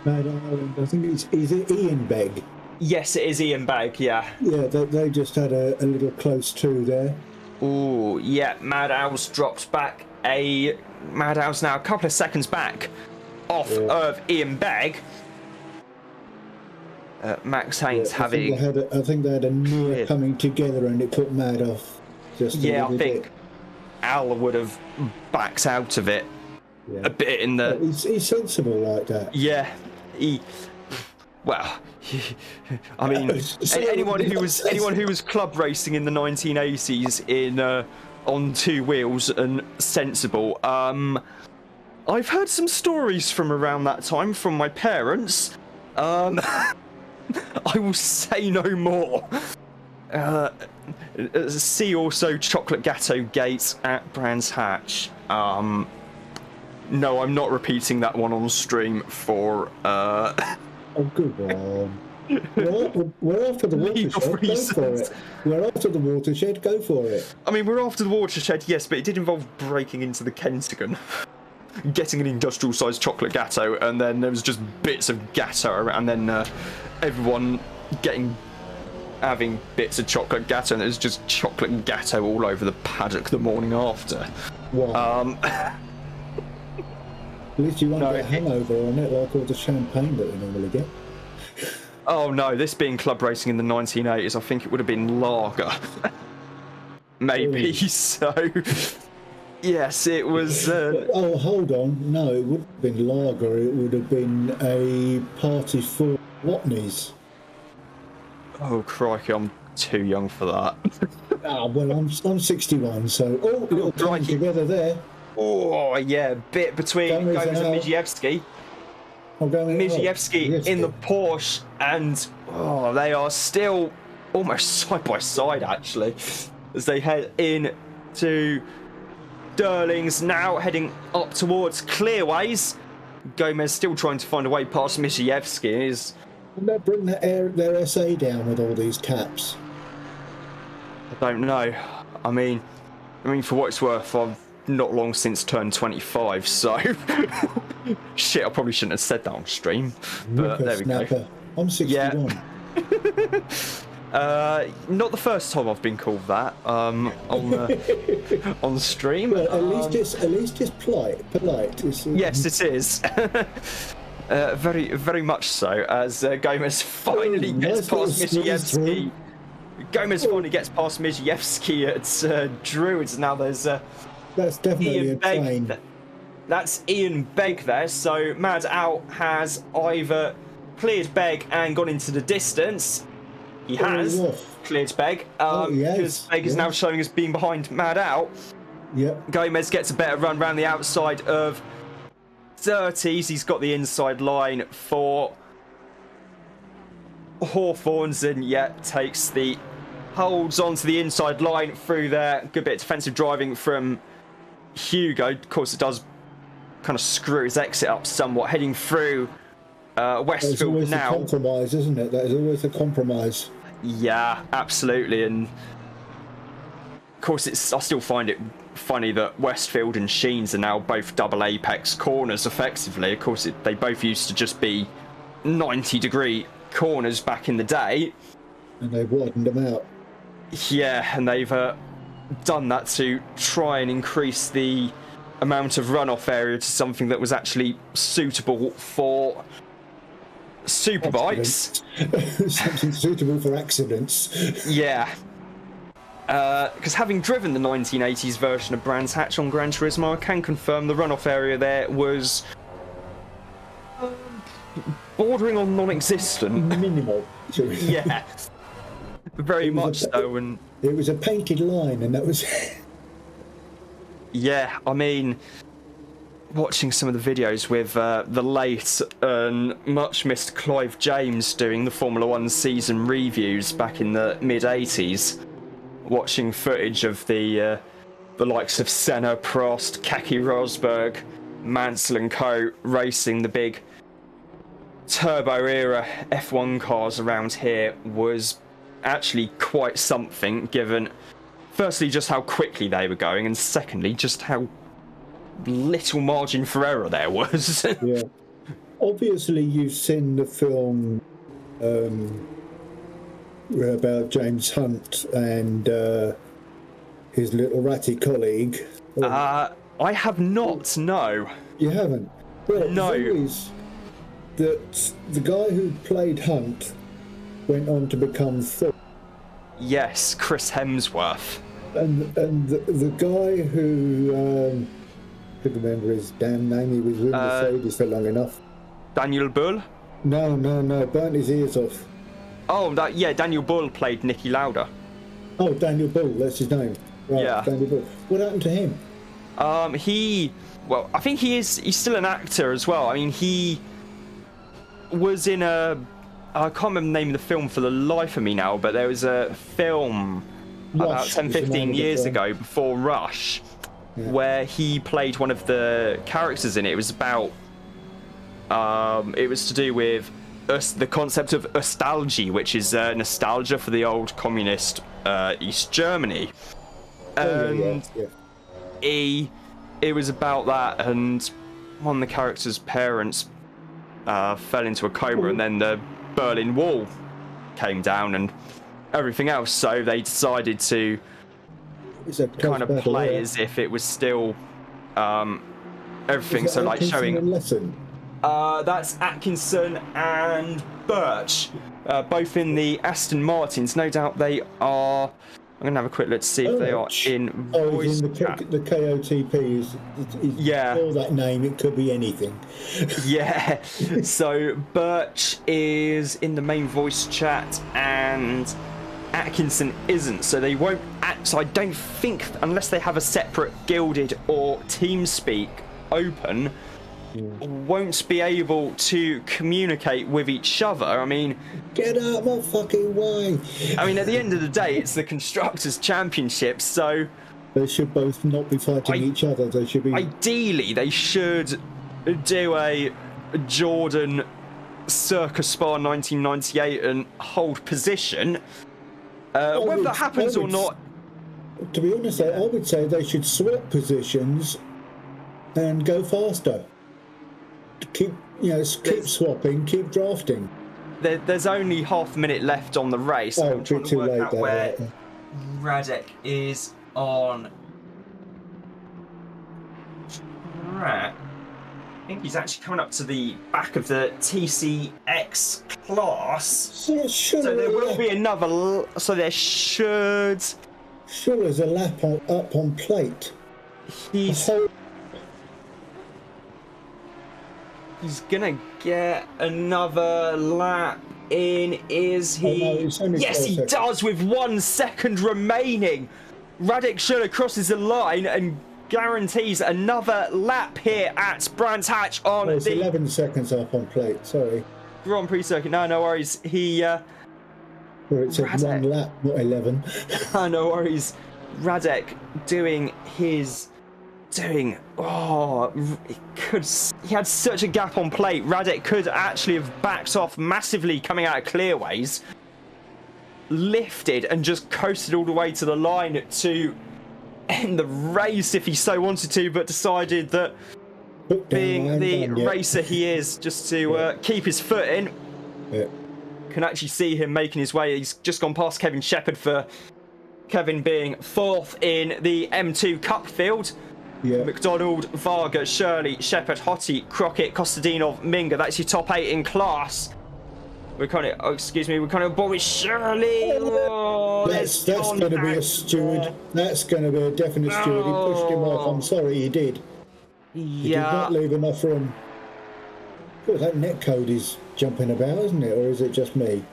Mad Island, I think is it Ian Begg? Yes, it is Ian Begg, yeah. Yeah, they just had a little close two there. Oh, yeah, Mad Owls drops back. Mad Owls now a couple of seconds back off of Ian Begg. Max Haynes having... I think they had a near coming together and it put Mad off. I think Al would have backed out of it a bit in the... He's sensible like that. Yeah, I mean, anyone who was club racing in the 1980s in on two wheels and sensible. I've heard some stories from around that time from my parents. I will say no more. See also Chocolate Gatto Gate at Brands Hatch. No, I'm not repeating that one on stream for... Oh, good one. We're after the watershed, go for it. We're after the watershed, go for it. I mean, we're after the watershed, yes, but it did involve breaking into the Kentagon, getting an industrial-sized chocolate gatto, and then there was just bits of gatto, and then everyone having bits of chocolate gatto, and it was just chocolate gatto all over the paddock the morning after. Wow. At least you won't get a hangover on it like all the champagne that we normally get. Oh no, this being club racing in the 1980s, I think it would have been lager. Maybe. Ooh. So. Yes, it was... Oh, hold on. No, it wouldn't have been lager. It would have been a party for Watneys. Oh, crikey, I'm too young for that. Well, I'm 61, so... Oh, little time together there. Oh, yeah, bit between Gomez and Miziewski. Miziewski in the Porsche, and they are still almost side by side, actually, as they head in to Durling's, now heading up towards Clearways. Gomez still trying to find a way past Miziewski. Can they bring their SA down with all these caps? I don't know. I mean, for what it's worth, I've not long since turned 25, so shit, I probably shouldn't have said that on stream, but there we go. I'm 61. Not the first time I've been called that on stream. Well, at least it's polite. Yes, it is. Very, very much so. As Gomez finally gets past Miziewski. Gomez finally gets past Miziewski at Druids. Now there's that's definitely Ian train. That's Ian Begg there. So Mad Out has either cleared Begg and gone into the distance. He has cleared Begg. Because Begg is now showing as being behind Mad Out. Yep. Gomez gets a better run around the outside of 30s. He's got the inside line for Hawthorns, and holds on to the inside line through there. Good bit of defensive driving from Hugo. Of course, it does kind of screw his exit up somewhat, heading through Westfield now. It's always a compromise, isn't it? That is always a compromise. Yeah, absolutely. And of course, I still find it funny that Westfield and Sheens are now both double apex corners effectively. Of course, they both used to just be 90-degree corners back in the day. And they've widened them out. Yeah, and they've done that to try and increase the amount of runoff area to something that was actually suitable for superbikes. Something suitable for accidents. Yeah. Because having driven the 1980s version of Brands Hatch on Gran Turismo, I can confirm the runoff area there was bordering on non-existent. Minimal. Yeah. Very much so. And it was a painted line, and that was... Yeah, I mean, watching some of the videos with the late and much missed Clive James doing the Formula 1 season reviews back in the mid-80s, watching footage of the likes of Senna, Prost, Keke Rosberg, Mansell and co. racing the big turbo-era F1 cars around here was actually quite something, given, firstly, just how quickly they were going, and secondly, just how little margin for error there was. Yeah. Obviously, you've seen the film about James Hunt and his little ratty colleague. I have not, no. You haven't? Well, no. The thing is that the guy who played Hunt went on to become Thor. Yes, Chris Hemsworth. And the guy who... I can't remember his damn name. He was with Mercedes for long enough. Daniel Bull? No. Burnt his ears off. Oh, Daniel Bull played Nicky Lauda. Oh, Daniel Bull, that's his name. Right, yeah. Daniel Bull. What happened to him? I think he's still an actor as well. I mean, he was in I can't remember the name of the film for the life of me now, but there was a film about 10-15 years ago before Rush, where he played one of the characters in it. It was about it was to do with the concept of nostalgia, which is nostalgia for the old communist East Germany. And it was about that, and one of the character's parents fell into a coma, and then the Berlin Wall came down and everything else, so they decided to kind of play as if it was still everything. So like showing that's Atkinson and Birch, both in the Aston Martins. No doubt they are. I'm going to have a quick look to see if they are in voice chat. The KOTP is all that name, it could be anything. Yeah, so Birch is in the main voice chat and Atkinson isn't, so they won't so I don't think, unless they have a separate Gilded or TeamSpeak open, won't be able to communicate with each other. I mean, get out my fucking way. I mean, at the end of the day, it's the Constructors' Championship, so they should both not be fighting each other. They should be. Ideally, they should do a Jordan circa Spa 1998 and hold position. Whether that happens or not. To be honest, I would say they should swap positions and go faster. Keep swapping, keep drafting. There's only half a minute left on the race. Oh, I'm trying to work out where Radek is on track. I think he's actually coming up to the back of the TCX class. So there will be another. So there should. Sure, there's a lap up on plate. He's gonna get another lap in, is he? Oh, no, yes, he does, with 1 second remaining. Radek Schuller crosses the line and guarantees another lap here at Brands Hatch on it's 11 seconds up on plate, sorry. Grand Prix circuit. No worries. Or it said 1 lap, not 11. No worries. Radek doing his... he had such a gap on plate. Radek could actually have backed off massively coming out of clearways, lifted and just coasted all the way to the line to end the race if he so wanted to, but decided that being the racer he is, just to keep his foot in. Can actually see him making his way. He's just gone past Kevin Shepherd, for Kevin being 4th in the M2 Cup field. McDonald, Varga, Shirley, Shepherd, Hottie, Crockett, Kostadinov, Minga. That's your top 8 in class. We're kind of, oh, excuse me, we're kind of Boris Shirley. Oh, that's going to be a steward. That's going to be a definite steward. He pushed him off. I'm sorry, he did. He did not leave enough room. Oh, that netcode is jumping about, isn't it? Or is it just me?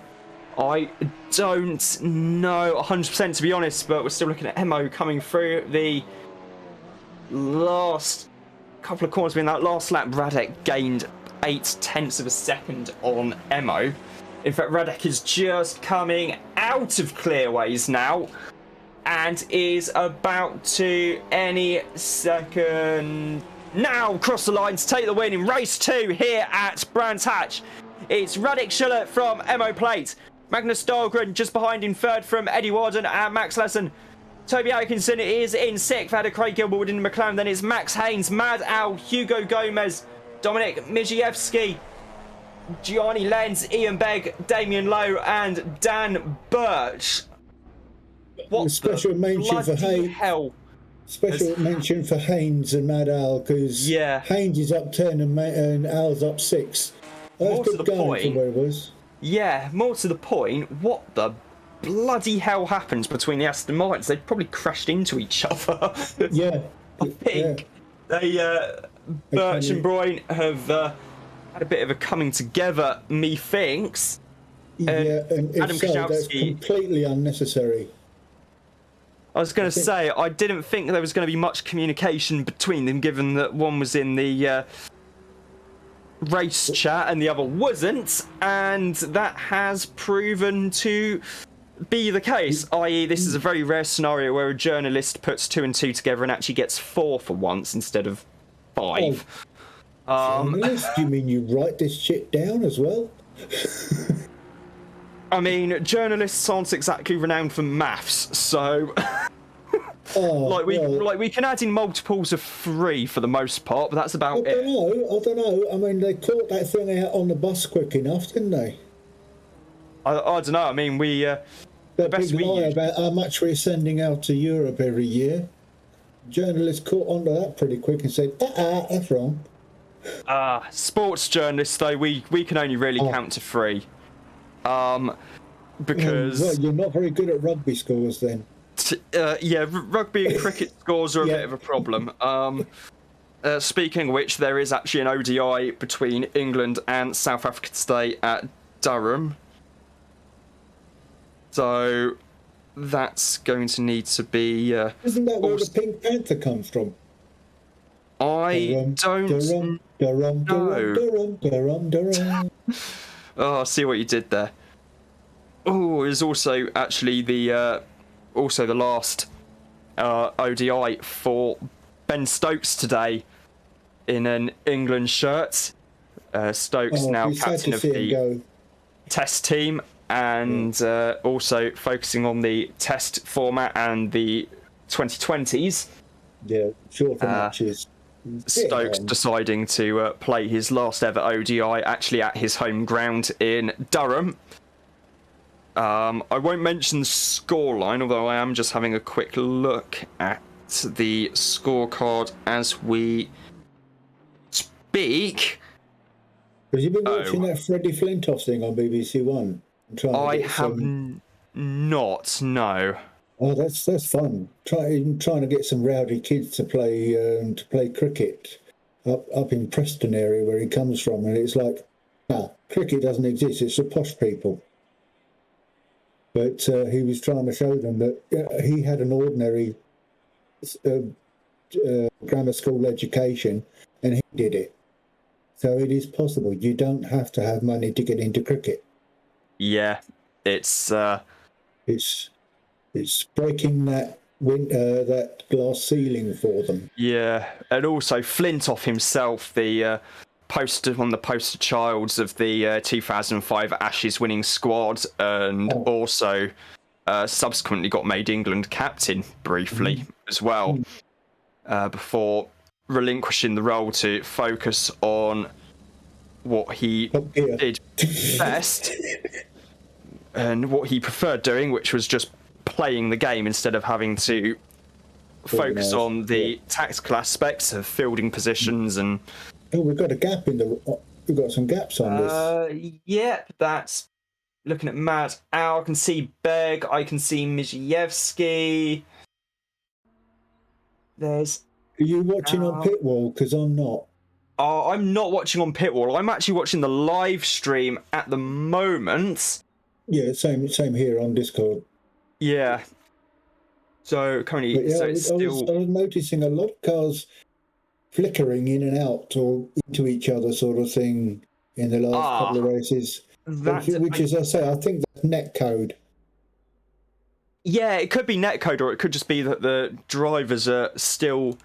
I don't know 100% to be honest, but we're still looking at Emo coming through the last couple of corners. In that last lap, Radek gained 0.8 of a second on Emo. In fact, Radek is just coming out of clearways now and is about to any second now cross the line to take the win in race 2 here at Brands Hatch. It's Radek Schiller from Emo Plate, Magnus Dahlgren just behind in third from Eddie Warden and Max Lesson. Toby Atkinson is in 6th, ahead of Craig Gilbert in McLaren. Then it's Max Haynes, Mad Al, Hugo Gomez, Dominic Mijiewski, Gianni Lenz, Ian Begg, Damien Lowe, and Dan Birch. What special mention for Haynes? Special mention for Haynes and Mad Al, because Haynes is up 10 and Al's up 6. That's good going from where it was. Yeah, more to the point, what the bloody hell happens between the Aston Martins? They probably crashed into each other. Yeah. I think Birch and Broyne have had a bit of a coming together, methinks. Yeah, and if Adam so, that's completely unnecessary. I was going to say, I didn't think there was going to be much communication between them, given that one was in the race chat and the other wasn't, and that has proven to be the case, i.e. this is a very rare scenario where a journalist puts 2 and 2 together and actually gets 4 for once instead of 5. Journalist? You mean you write this shit down as well? I mean, journalists aren't exactly renowned for maths, so we can add in multiples of 3 for the most part, but that's about it. I don't know. I mean, they caught that thing out on the bus quick enough, didn't they? I don't know. I mean, that big lie about how much we're sending out to Europe every year. Journalists caught onto that pretty quick and said, that's wrong. Sports journalists, though, we can only really count to 3. Because... well, you're not very good at rugby scores, then. Rugby and cricket scores are a bit of a problem. Speaking of which, there is actually an ODI between England and South Africa today at Durham. So that's going to need to be... Isn't that where the Pink Panther comes from? I don't know. Oh, I see what you did there. Oh, there's also actually the last ODI for Ben Stokes today in an England shirt. Stokes now captain of the Test team and also focusing on the Test format and the 2020s. Yeah, short matches. Stokes deciding to play his last ever ODI actually at his home ground in Durham. I won't mention the scoreline, although I am just having a quick look at the scorecard as we speak. Have you been watching that Freddie Flintoff thing on BBC One? I have not, no. Oh, that's fun. Trying to get some rowdy kids to play cricket up in Preston area where he comes from, and it's like, cricket doesn't exist. It's for posh people. But he was trying to show them that he had an ordinary grammar school education, and he did it. So it is possible. You don't have to have money to get into cricket. Yeah, it's breaking that glass ceiling for them. Yeah, and also Flintoff himself, the one of the poster childs of the 2005 Ashes winning squad, and also subsequently got made England captain briefly as well, before relinquishing the role to focus on what he did best and what he preferred doing, which was just playing the game instead of having to focus on the tactical aspects of fielding positions and... Oh, we've got a gap we've got some gaps on this. Yep, that's looking at Matt Al, I can see Berg, I can see Mijewski. There's... Are you watching on Pitwall? Because I'm not. I'm not watching on Pitwall. I'm actually watching the live stream at the moment. Yeah, same here on Discord. Yeah. So currently, yeah, so it's still... I was noticing a lot of cars flickering in and out or into each other, sort of thing, in the last couple of races. Which is, I say, I think that's netcode. Yeah, it could be netcode, or it could just be that the drivers are still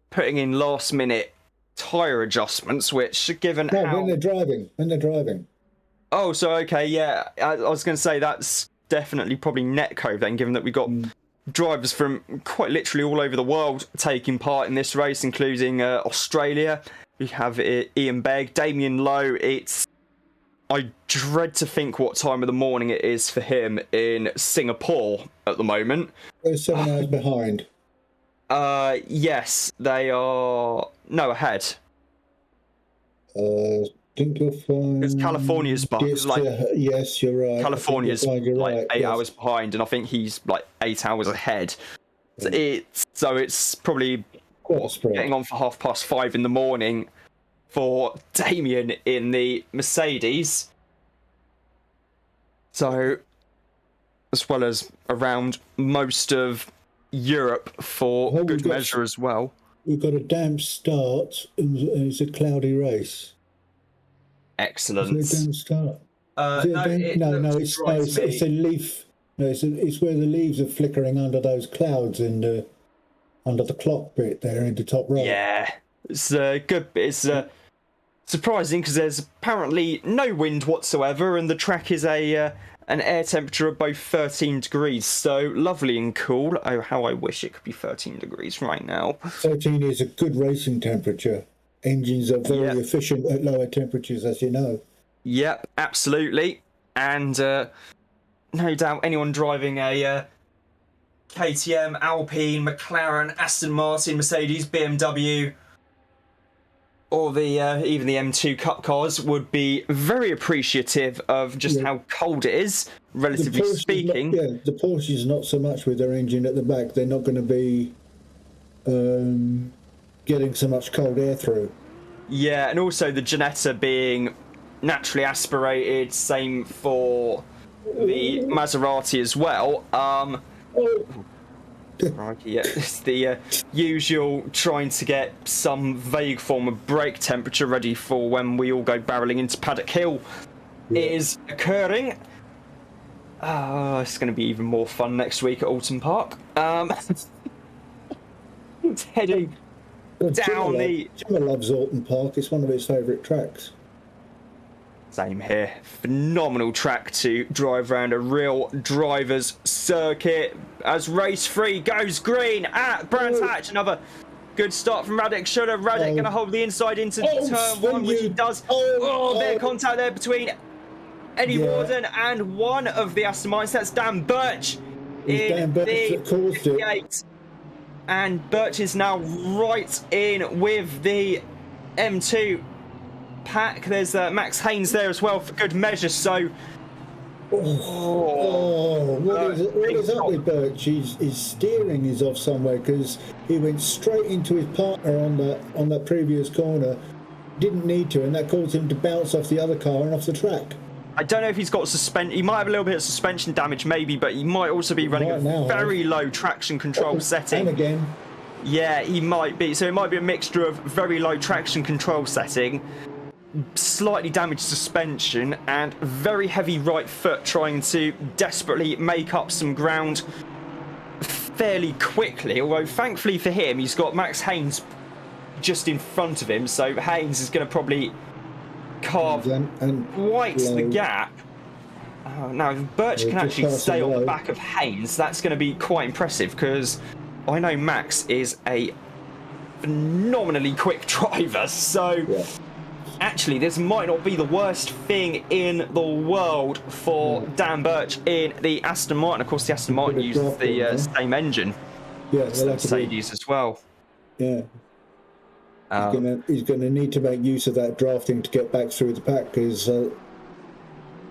putting in last-minute tyre adjustments, which, given how... when they're driving. Oh, so, okay, yeah. I was going to say that's definitely probably netcode then, given that we got drivers from quite literally all over the world taking part in this race, including Australia. We have Ian Begg, Damien Lowe. I dread to think what time of the morning it is for him in Singapore at the moment. They're 7 hours behind. Yes, they are... No, ahead. Think you'll find... Because California's yes, you're right. California's right. 8 hours behind, and I think he's 8 hours ahead. Yeah. So it's probably getting on for 5:30 in the morning for Damien in the Mercedes. So, as well as around most of Europe for good measure as well. We've got a damp start, and it's a cloudy race. Excellent. Is it a damp start? It's a leaf. No, it's where the leaves are flickering under those clouds and under the clock bit there in the top right. Yeah, it's good. It's surprising because there's apparently no wind whatsoever, and the track is an air temperature of both 13 degrees. So lovely and cool. Oh, how I wish it could be 13 degrees right now. 13 is a good racing temperature. Engines are very efficient at lower temperatures, as you know. Yep, absolutely. And no doubt anyone driving a KTM, Alpine, McLaren, Aston Martin, Mercedes, BMW, or the even the M2 Cup cars would be very appreciative of just how cold it is, relatively speaking. The Porsches not so much with their engine at the back. They're not going to be getting so much cold air through. Yeah, and also the Ginetta being naturally aspirated, same for the Maserati as well. It's the usual trying to get some vague form of brake temperature ready for when we all go barreling into Paddock Hill is occurring. It's going to be even more fun next week at Alton Park. It's heading down the... Jimmer loves Alton Park. It's one of his favourite tracks. Same here. Phenomenal track to drive around, a real driver's circuit. As race 3 goes green at Brands Hatch. Another good start from Radek Schuller. Radek going to hold the inside into turn 1, which he does. Bit of contact there between Eddie Warden and one of the Aston Martins. That's Dan Birch in the 58. And Birch is now right in with the M2 pack. There's Max Haynes there as well for good measure. So, what is up with Birch? His steering is off somewhere because he went straight into his partner on that previous corner. Didn't need to, and that caused him to bounce off the other car and off the track. I don't know if he's got he might have a little bit of suspension damage, maybe, but he might also be running a very low traction control setting. And again. Yeah, he might be. So it might be a mixture of very low traction control setting, slightly damaged suspension, and very heavy right foot trying to desperately make up some ground fairly quickly. Although, thankfully for him, he's got Max Haynes just in front of him, so Haynes is going to probably carve quite the gap. Now, if Birch can actually stay on the back of Haynes, that's going to be quite impressive, because I know Max is a phenomenally quick driver, so actually this might not be the worst thing in the world for Dan Birch in the Aston Martin. Of course, the Aston Martin uses the same engine as the Mercedes as well. Yeah. He's going to need to make use of that drafting to get back through the pack, because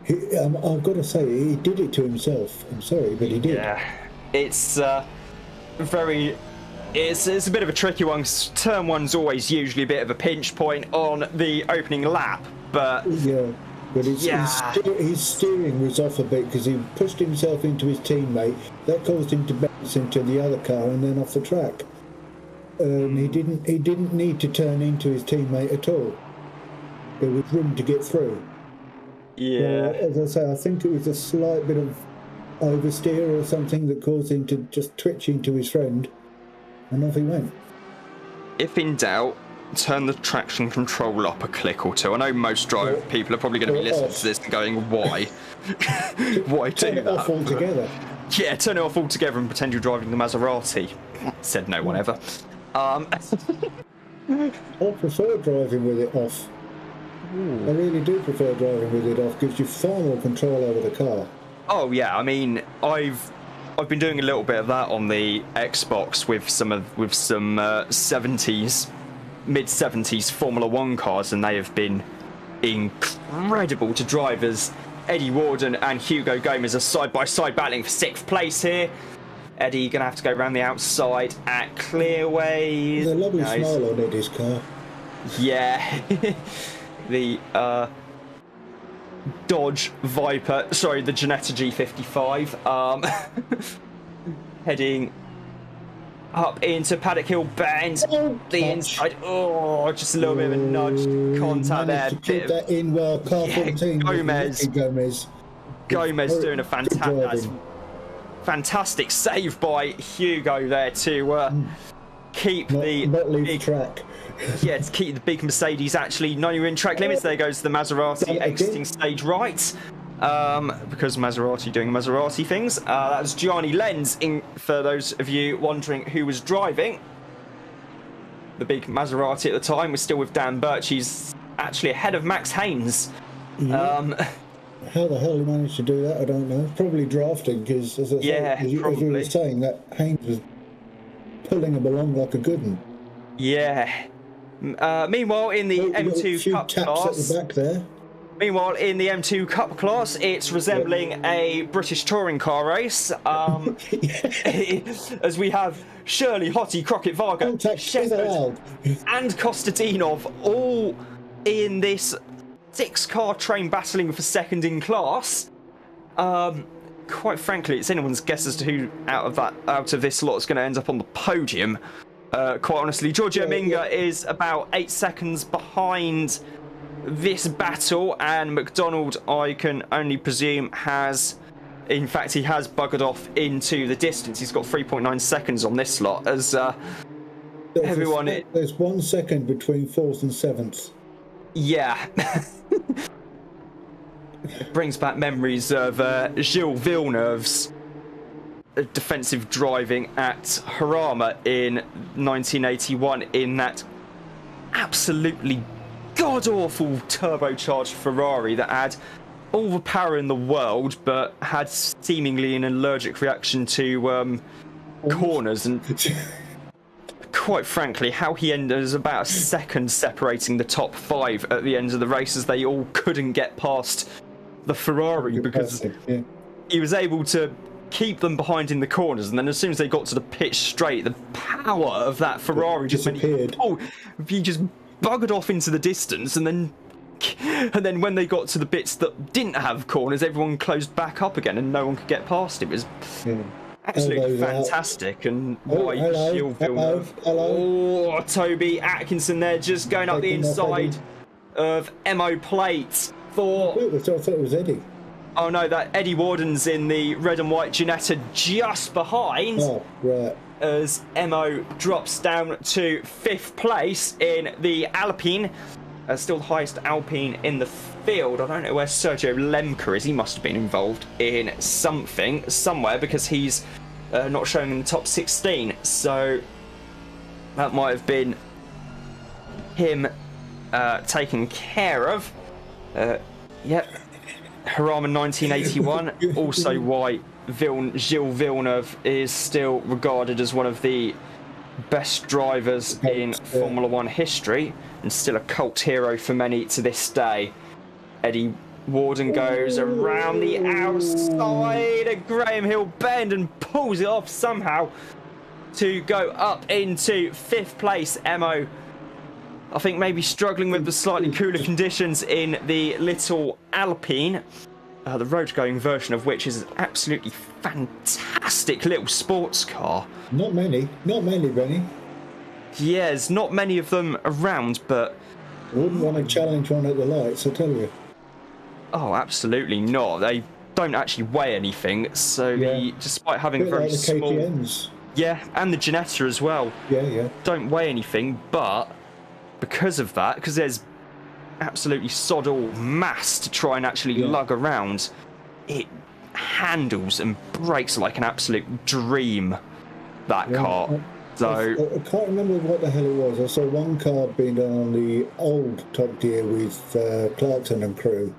I've got to say, he did it to himself. I'm sorry, but he did. Yeah, it's very. It's a bit of a tricky one. Turn one's always usually a bit of a pinch point on the opening lap, but yeah, but his steering was off a bit because he pushed himself into his teammate. That caused him to bounce into the other car and then off the track. He didn't need to turn into his teammate at all. There was room to get through. Yeah. As I say, I think it was a slight bit of oversteer or something that caused him to just twitch into his friend, and off he went. If in doubt, turn the traction control up a click or two. I know most people are probably going to be listening to this and going, why? Why do turn it that? off altogether. Yeah, turn it off altogether and pretend you're driving the Maserati. Said no one ever. I prefer driving with it off. I really do prefer driving with it off. Gives you far more control over the car. Oh yeah, I mean, I've been doing a little bit of that on the Xbox with some 70s, mid-70s Formula One cars, and they have been incredible to drive. As Eddie Warden and Hugo Gomez are side by side battling for 6th place here. Eddie gonna have to go around the outside at Clearways. There's a lovely smile on Eddie's car. Yeah. The Dodge Viper, sorry, the Ginetta G55, heading up into Paddock Hill Bend, the inside, just a little bit of a nudge, contact there. To keep that in well, car 14. Gomez doing a fantastic save by Hugo there to keep not leave the track. Yeah, to keep the big Mercedes actually not even in track limits. There goes the Maserati exiting stage right. Because Maserati doing Maserati things. That was Gianni Lenz, for those of you wondering who was driving. The big Maserati at the time was still with Dan Birch. He's actually ahead of Max Haynes. Yeah. How the hell he managed to do that, I don't know. Probably drafting, because as we were saying, that Haynes was pulling him along like a good one. Yeah. Meanwhile, in the M2 Cup class, at the back there. Meanwhile, in the M2 Cup class, it's resembling a British touring car race. As we have Shirley, Hottie, Crockett, Varga, Shepherd, and Kostadinov all in this 6-car train battling for second in class. Quite frankly, it's anyone's guess as to who out of this lot is going to end up on the podium. Quite honestly, Giorgio Minga is about 8 seconds behind this battle, and McDonald, I can only presume, has buggered off into the distance. He's got 3.9 seconds on this lot, as there's 1 second between 4th and 7th. Yeah. It brings back memories of Gilles Villeneuve's defensive driving at Harama in 1981 in that absolutely god-awful turbocharged Ferrari that had all the power in the world but had seemingly an allergic reaction to corners. And quite frankly, how he ended as about a second separating the top 5 at the end of the race, as they all couldn't get past the Ferrari because he was able to keep them behind in the corners, and then as soon as they got to the pitch straight, the power of that Ferrari just disappeared. He just buggered off into the distance, and then when they got to the bits that didn't have corners, everyone closed back up again and no one could get past it. It was absolutely fantastic. And hello. Oh, Toby Atkinson there, just going up the inside of MO plate for... I thought it was Eddie. Oh no, that Eddie Warden's in the red and white Ginetta just behind. Oh, right. As Mo drops down to 5th place in the Alpine. Still the highest Alpine in the field. I don't know where Sergio Lemke is. He must have been involved in something somewhere, because he's not showing in the top 16. So that might have been him taken care of. Yep. Harama 1981, also why Gilles Villeneuve is still regarded as one of the best drivers in Formula One history, and still a cult hero for many to this day. Eddie Warden goes around the outside of Graham Hill Bend and pulls it off somehow to go up into 5th place. Emo, I think, maybe struggling with the slightly cooler conditions in the Little Alpine. The road-going version of which is an absolutely fantastic little sports car. Not many, Benny. Yeah, there's not many of them around, but... I wouldn't want to challenge one at the lights, I tell you. Oh, absolutely not. They don't actually weigh anything, so despite having very like the small... KTMs. Yeah, and the Ginetta as well. Yeah. Don't weigh anything, but because of that, because there's absolutely sod all mass to try and actually lug around, it handles and brakes like an absolute dream, that car. So I can't remember what the hell it was. I saw one car being done on the old Top Gear with Clarkson and crew.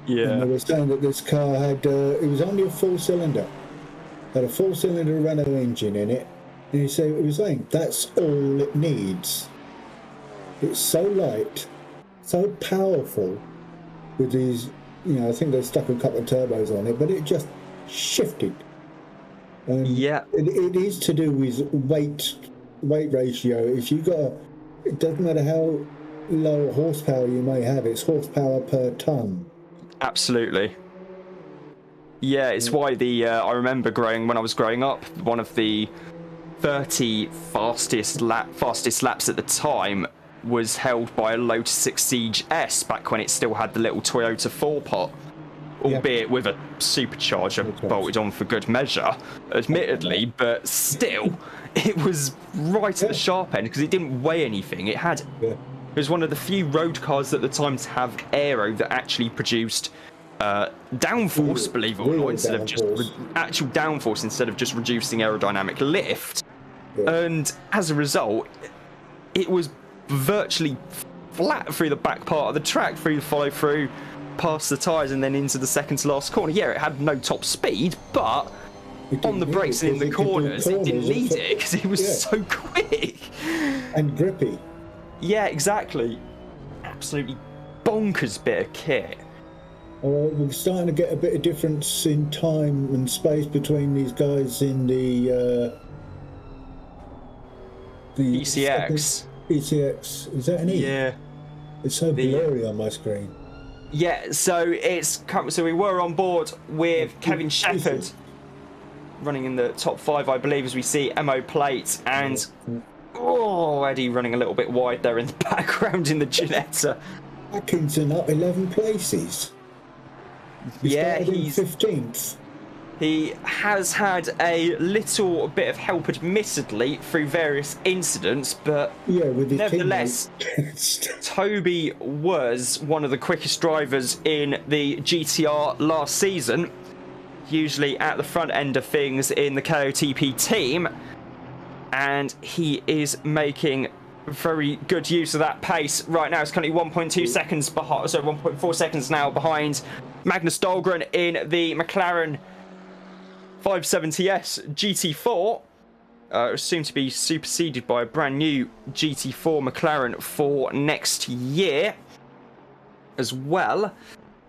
Yeah. And they were saying that this car had, it was only a 4-cylinder. Had a 4-cylinder Renault engine in it. And he was saying that's all it needs. It's so light, so powerful with these, I think they stuck a couple of turbos on it, but it just shifted. It is to do with weight ratio. If you got, it doesn't matter how low horsepower you may have, it's horsepower per ton. Absolutely. Yeah, it's why I remember when I was growing up, one of the 30 fastest laps at the time was held by a Lotus Exige S back when it still had the little Toyota 4-pot, albeit with a supercharger bolted on for good measure, admittedly, but still, it was right at the sharp end because it didn't weigh anything. It was one of the few road cars at the time to have aero that actually produced downforce, believe it or not, instead of just actual downforce instead of just reducing aerodynamic lift. And as a result, it was virtually flat through the back part of the track, through the follow through, past the tyres and then into the second to last corner. Yeah, it had no top speed, but on the brakes and in the corners, it didn't need it because it was so quick. And grippy. Yeah, exactly. Absolutely bonkers bit of kit. We're starting to get a bit of difference in time and space between these guys in the ECX. ECX, is that an E? Yeah. It's so blurry on my screen. Yeah, so we were on board with Kevin Shepherd running in the top 5, I believe, as we see Mo Plate and Eddie running a little bit wide there in the background in the Ginetta. Atkinson up 11 places. He's 15th. He has had a little bit of help, admittedly, through various incidents, but nevertheless, Toby was one of the quickest drivers in the GTR last season, usually at the front end of things in the KOTP team, and he is making very good use of that pace right now. It's currently 1.2 seconds behind, so 1.4 seconds now behind Magnus Dahlgren in the McLaren 570S GT4, soon to be superseded by a brand new GT4 McLaren for next year as well.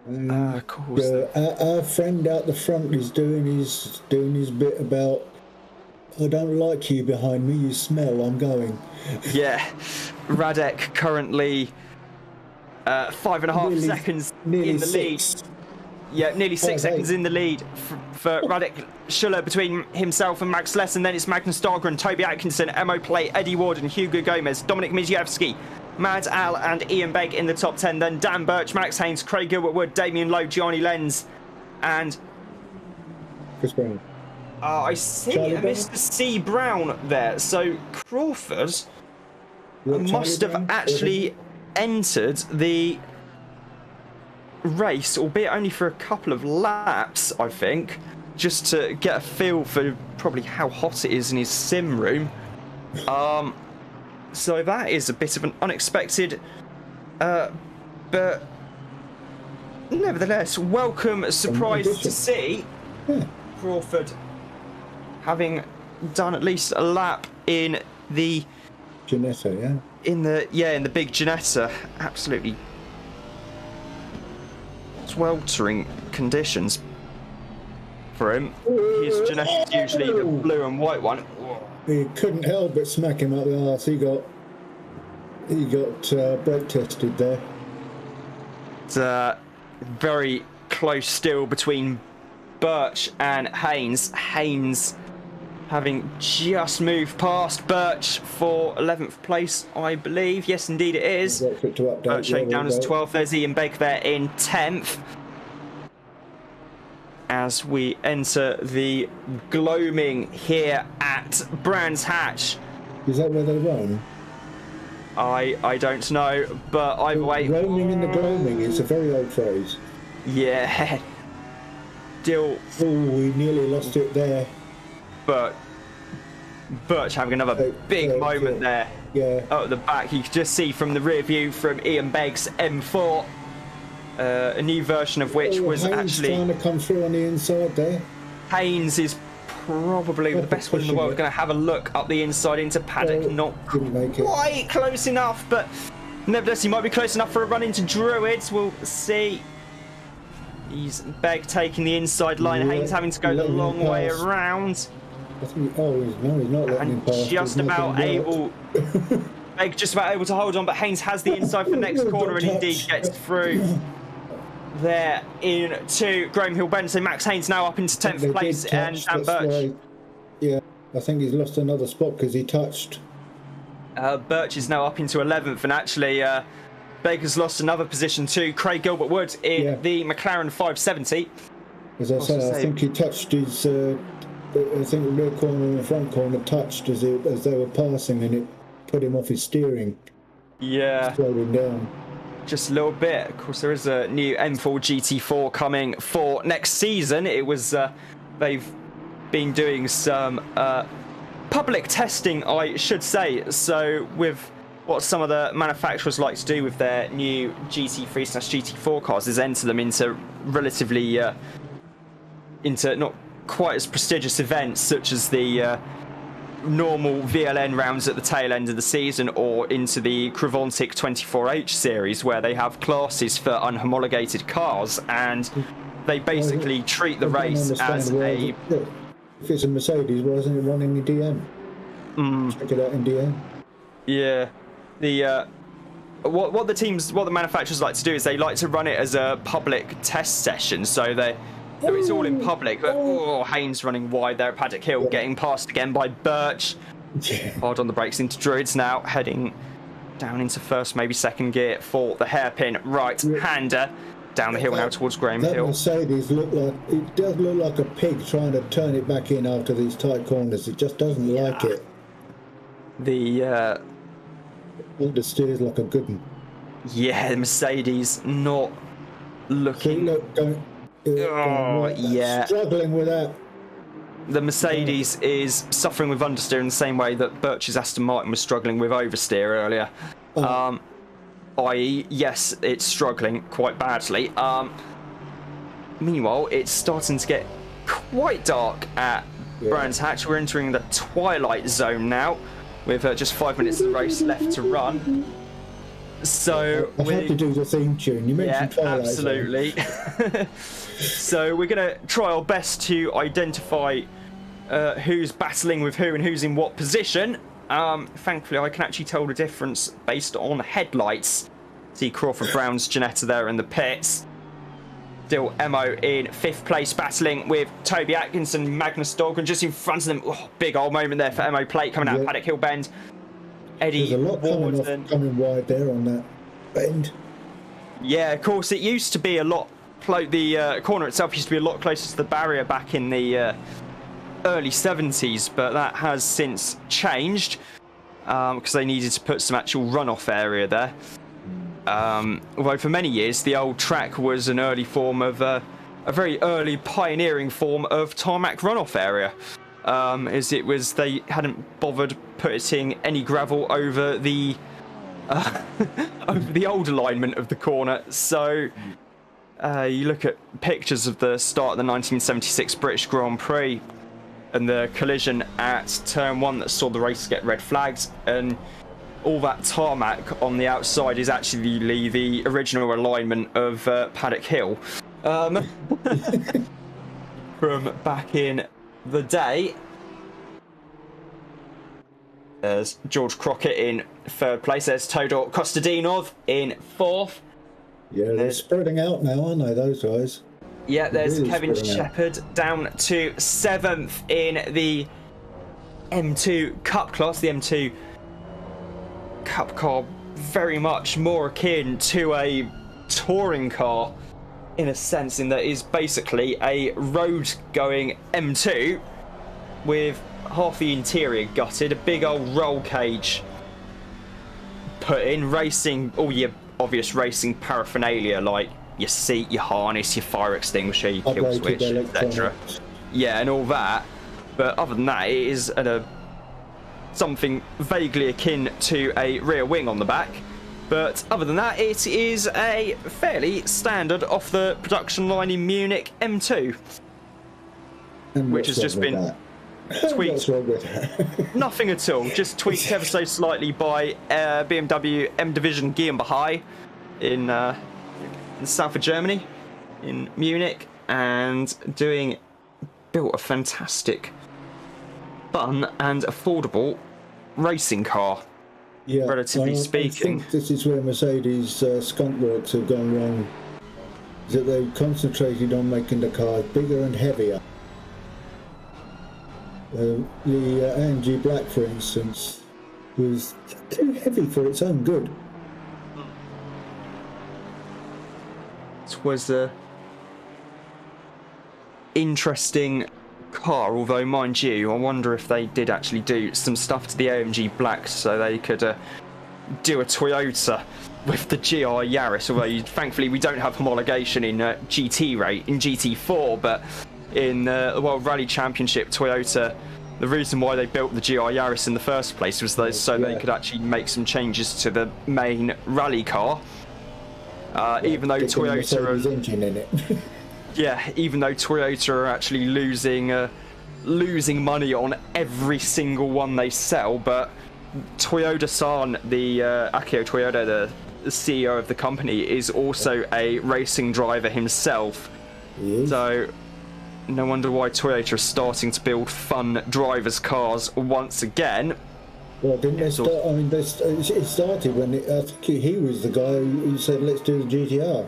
Of course, our friend out the front is doing his bit about, I don't like you behind me, you smell, I'm going. Yeah, Radek currently 5.5 seconds in the lead. Yeah, nearly 6 seconds in the lead for Radek Schuller between himself and Max Less, and then it's Magnus Dahlgren, Toby Atkinson, Mo Plate, Eddie Warden, Hugo Gomez, Dominic Miziewski, Mad Al and Ian Begg in the top 10, then Dan Birch, Max Haynes, Craig Gilbert-Wood, Damien Lowe, Gianni Lenz, and Chris Brown. I see Mr. C. Brown there. So Crawford must have actually entered the race, albeit only for a couple of laps, I think, just to get a feel for probably how hot it is in his sim room. So that is a bit of an unexpected, but nevertheless, welcome surprise to see Crawford having done at least a lap in the Ginetta, in the big Ginetta. Absolutely sweltering conditions for him. His Ginetta is usually the blue and white one. He couldn't help but smack him up the arse. He got brake tested there. It's very close still between Birch and Haynes. Haynes having just moved past Birch for 11th place, I believe. Yes, indeed it is. Birch heading down as 12th. There's Ian Begg there in 10th. As we enter the gloaming here at Brands Hatch. Is that where they run? I don't know, but either way... Roaming in the gloaming is a very old phrase. Yeah. Still... Oh, we nearly lost it there. But Birch having another big moment there. Yeah. Out at the back, you can just see from the rear view from Ian Begg's M4, a new version of which was Haynes actually... trying to come through on the inside there. Haynes is probably the best one in the world. We're going to have a look up the inside into paddock. Not quite close enough, but nevertheless, he might be close enough for a run into Druids. We'll see. He's Begg taking the inside line. Haynes having to go the long way around. I think, he's not letting him pass. Just about able... Begg just about able to hold on, but Haynes has the inside for the next corner and indeed gets through. There into Graham Hill Bend. So Max Haynes now up into 10th place and Dan Birch. Yeah, I think he's lost another spot because he touched. Birch is now up into 11th, and actually Baker's lost another position too. Craig Gilbert Wood in the McLaren 570. As I say, I think he touched his. I think the rear corner and the front corner touched as they were passing, and it put him off his steering. Yeah. Slowed him down. Just a little bit. Of course, there is a new M4 GT4 coming for next season. It was they've been doing some public testing, I should say. So with what some of the manufacturers like to do with their new GT3/GT4 cars is enter them into relatively into not quite as prestigious events such as the normal VLN rounds at the tail end of the season, or into the Crevantic 24H series where they have classes for unhomologated cars, and they basically treat the race as a... If it's a Mercedes, why isn't it running in DM? Check it out in DM. Yeah. The what the manufacturers like to do is they like to run it as a public test session, so it's all in public. But Haynes running wide there at Paddock Hill, getting passed again by Birch. Hard on the brakes into Druids now, heading down into first, maybe second gear for the hairpin right-hander. Down the hill now towards Graham Hill. Mercedes it does look like a pig trying to turn it back in after these tight corners. It just doesn't like it. The steers like a good one. Yeah, the Mercedes not looking... Struggling with that. The Mercedes is suffering with understeer in the same way that Birch's Aston Martin was struggling with oversteer earlier. I.e., yes, it's struggling quite badly. Meanwhile, it's starting to get quite dark at Brands Hatch. We're entering the twilight zone now, with just 5 minutes of the race left to run. So I had to do the theme tune. You mentioned twilight. Absolutely. So we're going to try our best to identify who's battling with who and who's in what position. Thankfully, I can actually tell the difference based on headlights. See Crawford Brown's Ginetta there in the pits. Still Emo in 5th place, battling with Toby Atkinson, Magnus Dahlgren just in front of them. Big old moment there for Emo Plate coming out of Paddock Hill Bend. Eddie There's a lot coming wide there on that bend. Yeah, of course, it used to be a lot... The corner itself used to be a lot closer to the barrier back in the early 70s, but that has since changed because they needed to put some actual runoff area there. Although for many years the old track was an early form of a very early pioneering form of tarmac runoff area, as it was they hadn't bothered putting any gravel over the over the old alignment of the corner. So you look at pictures of the start of the 1976 British Grand Prix and the collision at turn 1 that saw the race get red flags, and all that tarmac on the outside is actually the original alignment of Paddock Hill from back in the day. There's George Crockett in third place. There's Todor Kostadinov in fourth. Yeah, they're spreading out now, aren't they, those guys? Yeah, there's really Kevin Shepherd down to seventh in the M2 Cup class. The M2 Cup car very much more akin to a touring car in a sense, in that it is basically a road-going M2 with half the interior gutted, a big old roll cage put in, racing, all your obvious racing paraphernalia like your seat, your harness, your fire extinguisher, your kill switch, etc. Yeah, and all that. But other than that, it is something vaguely akin to a rear wing on the back. But other than that, it is a fairly standard off the production line in Munich M2, which has just been tweaked. Nothing at all, just tweaked ever so slightly by BMW M Division GmbH in the south of Germany, in Munich, and built a fantastic, fun and affordable racing car. Yeah, relatively speaking. I think this is where Mercedes skunk works have gone wrong. Is that they've concentrated on making the cars bigger and heavier. The AMG Black, for instance, was too heavy for its own good. It was a interesting car, although mind you, I wonder if they did actually do some stuff to the AMG Black so they could do a Toyota with the GR Yaris, although thankfully we don't have homologation in GT4, but in the World Rally Championship, Toyota, the reason why they built the GR Yaris in the first place was so they could actually make some changes to the main rally car. Even though Toyota engine in it. Yeah, even though Toyota are actually losing money on every single one they sell, but Toyoda-san, the Akio Toyoda, the CEO of the company, is also a racing driver himself. So no wonder why Toyota is starting to build fun drivers' cars once again. Well, didn't they start? I mean, it started when I think he was the guy who said, "Let's do the GTR."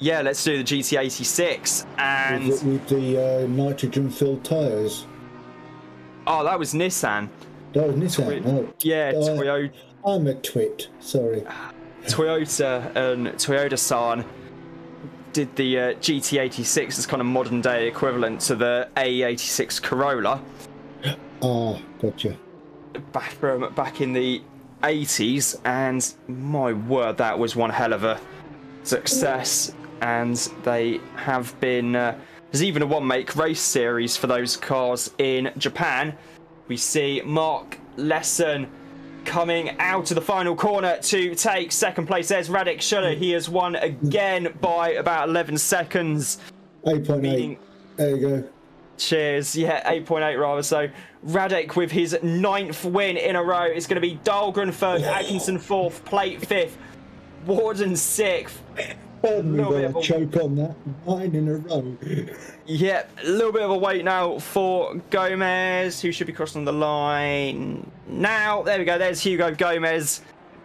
Yeah, let's do the GT86 and with the nitrogen-filled tyres. Oh, that was Nissan. That was Nissan. Yeah, Toyota. I'm a twit. Sorry. Toyota and Toyoda-san did the GT86 as kind of modern-day equivalent to the A86 Corolla. Ah, gotcha. Back in the 80s, and my word, that was one hell of a success. And they have been there's even a one-make race series for those cars in Japan. We see Mark Lesson coming out of the final corner to take second place. There's Radek Schuller. He has won again by about 11 seconds. 8.8. There you go. Cheers. Yeah, 8.8 rather. So Radek with his 9th win in a row. It's going to be Dahlgren third, Atkinson 4th, Plate 5th, Warden 6th. A choke on that. 9 in a row. Yeah, a little bit of a wait now for Gomez, who should be crossing the line now. There we go. There's Hugo Gomez,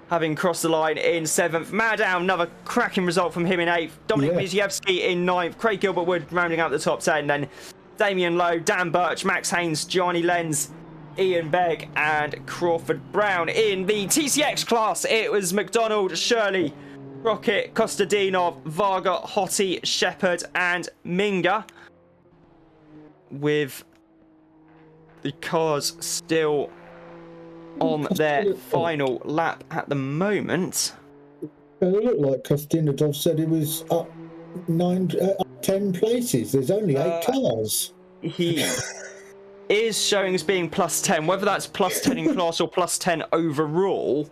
having crossed the line in 7th. Maddow, another cracking result from him in 8th. Dominic Misiewski in 9th. Craig Gilbert-Wood rounding out the top 10. Then Damien Lowe, Dan Birch, Max Haynes, Johnny Lenz, Ian Begg, and Crawford Brown. In the TCX class, it was McDonald, Shirley, Rocket, Kostadinov, Varga, Hottie, Shepherd, and Minga, with the cars still on their final lap at the moment. It looked like Kostadinov said it was up 10 places. There's only 8 cars. He is showing as being plus 10. Whether that's plus 10 in class or plus 10 overall,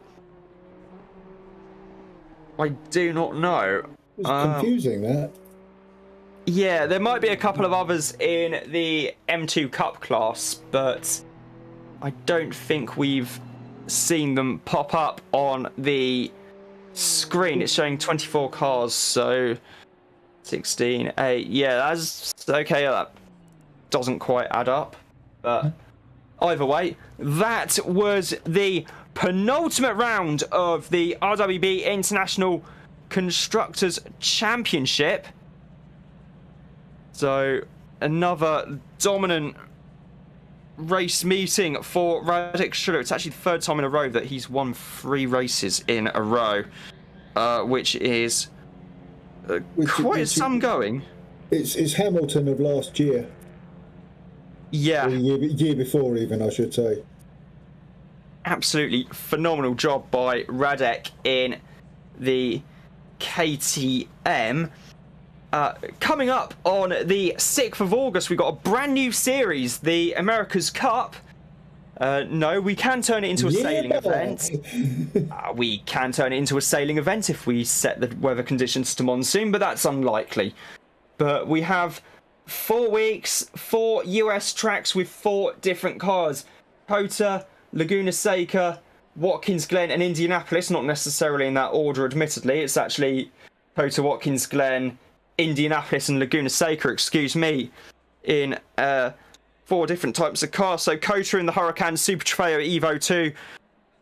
I do not know. It's confusing, that. Yeah, there might be a couple of others in the M2 Cup class, but I don't think we've seen them pop up on the screen. It's showing 24 cars, so 16, 8. Yeah, that's okay. That doesn't quite add up, but either way, that was the penultimate round of the RWB International Constructors Championship. So another dominant race meeting for Radek Schiller. It's actually the third time in a row that he's won 3 races in a row, which is quite some going. It's Hamilton of last year. Yeah. Or year before even, I should say. Absolutely phenomenal job by Radek in the KTM. Coming up on the 6th of August, we've got a brand new series, the America's Cup. No, we can turn it into a sailing event. We can turn it into a sailing event if we set the weather conditions to monsoon, but that's unlikely. But we have 4 weeks, 4 US tracks with 4 different cars. Kota, Laguna Seca, Watkins Glen and Indianapolis. Not necessarily in that order, admittedly. It's actually Kota, Watkins Glen, Indianapolis and Laguna Seca, excuse me, in 4 different types of cars. So Kota in the Huracan Super Trofeo Evo 2,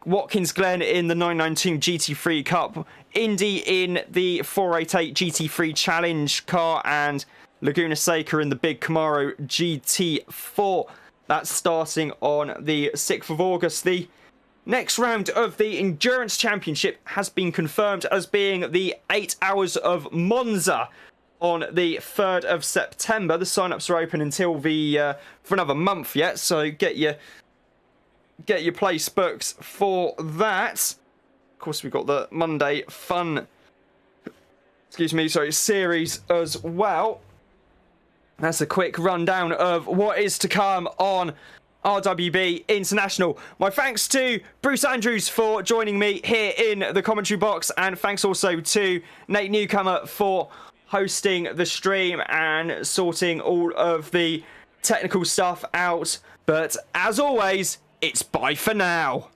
Watkins Glen in the 992 GT3 Cup, Indy in the 488 GT3 Challenge car, and Laguna Seca in the big Camaro GT4. That's starting on the 6th of August. The next round of the Endurance Championship has been confirmed as being the 8 Hours of Monza on the 3rd of September. The sign-ups are open until for another month yet, so get your place booked for that. Of course, we've got the Monday Fun, series as well. That's a quick rundown of what is to come on RWB International. My thanks to Bruce Andrews for joining me here in the commentary box, and thanks also to Nate Newcomer for hosting the stream and sorting all of the technical stuff out. But as always, it's bye for now.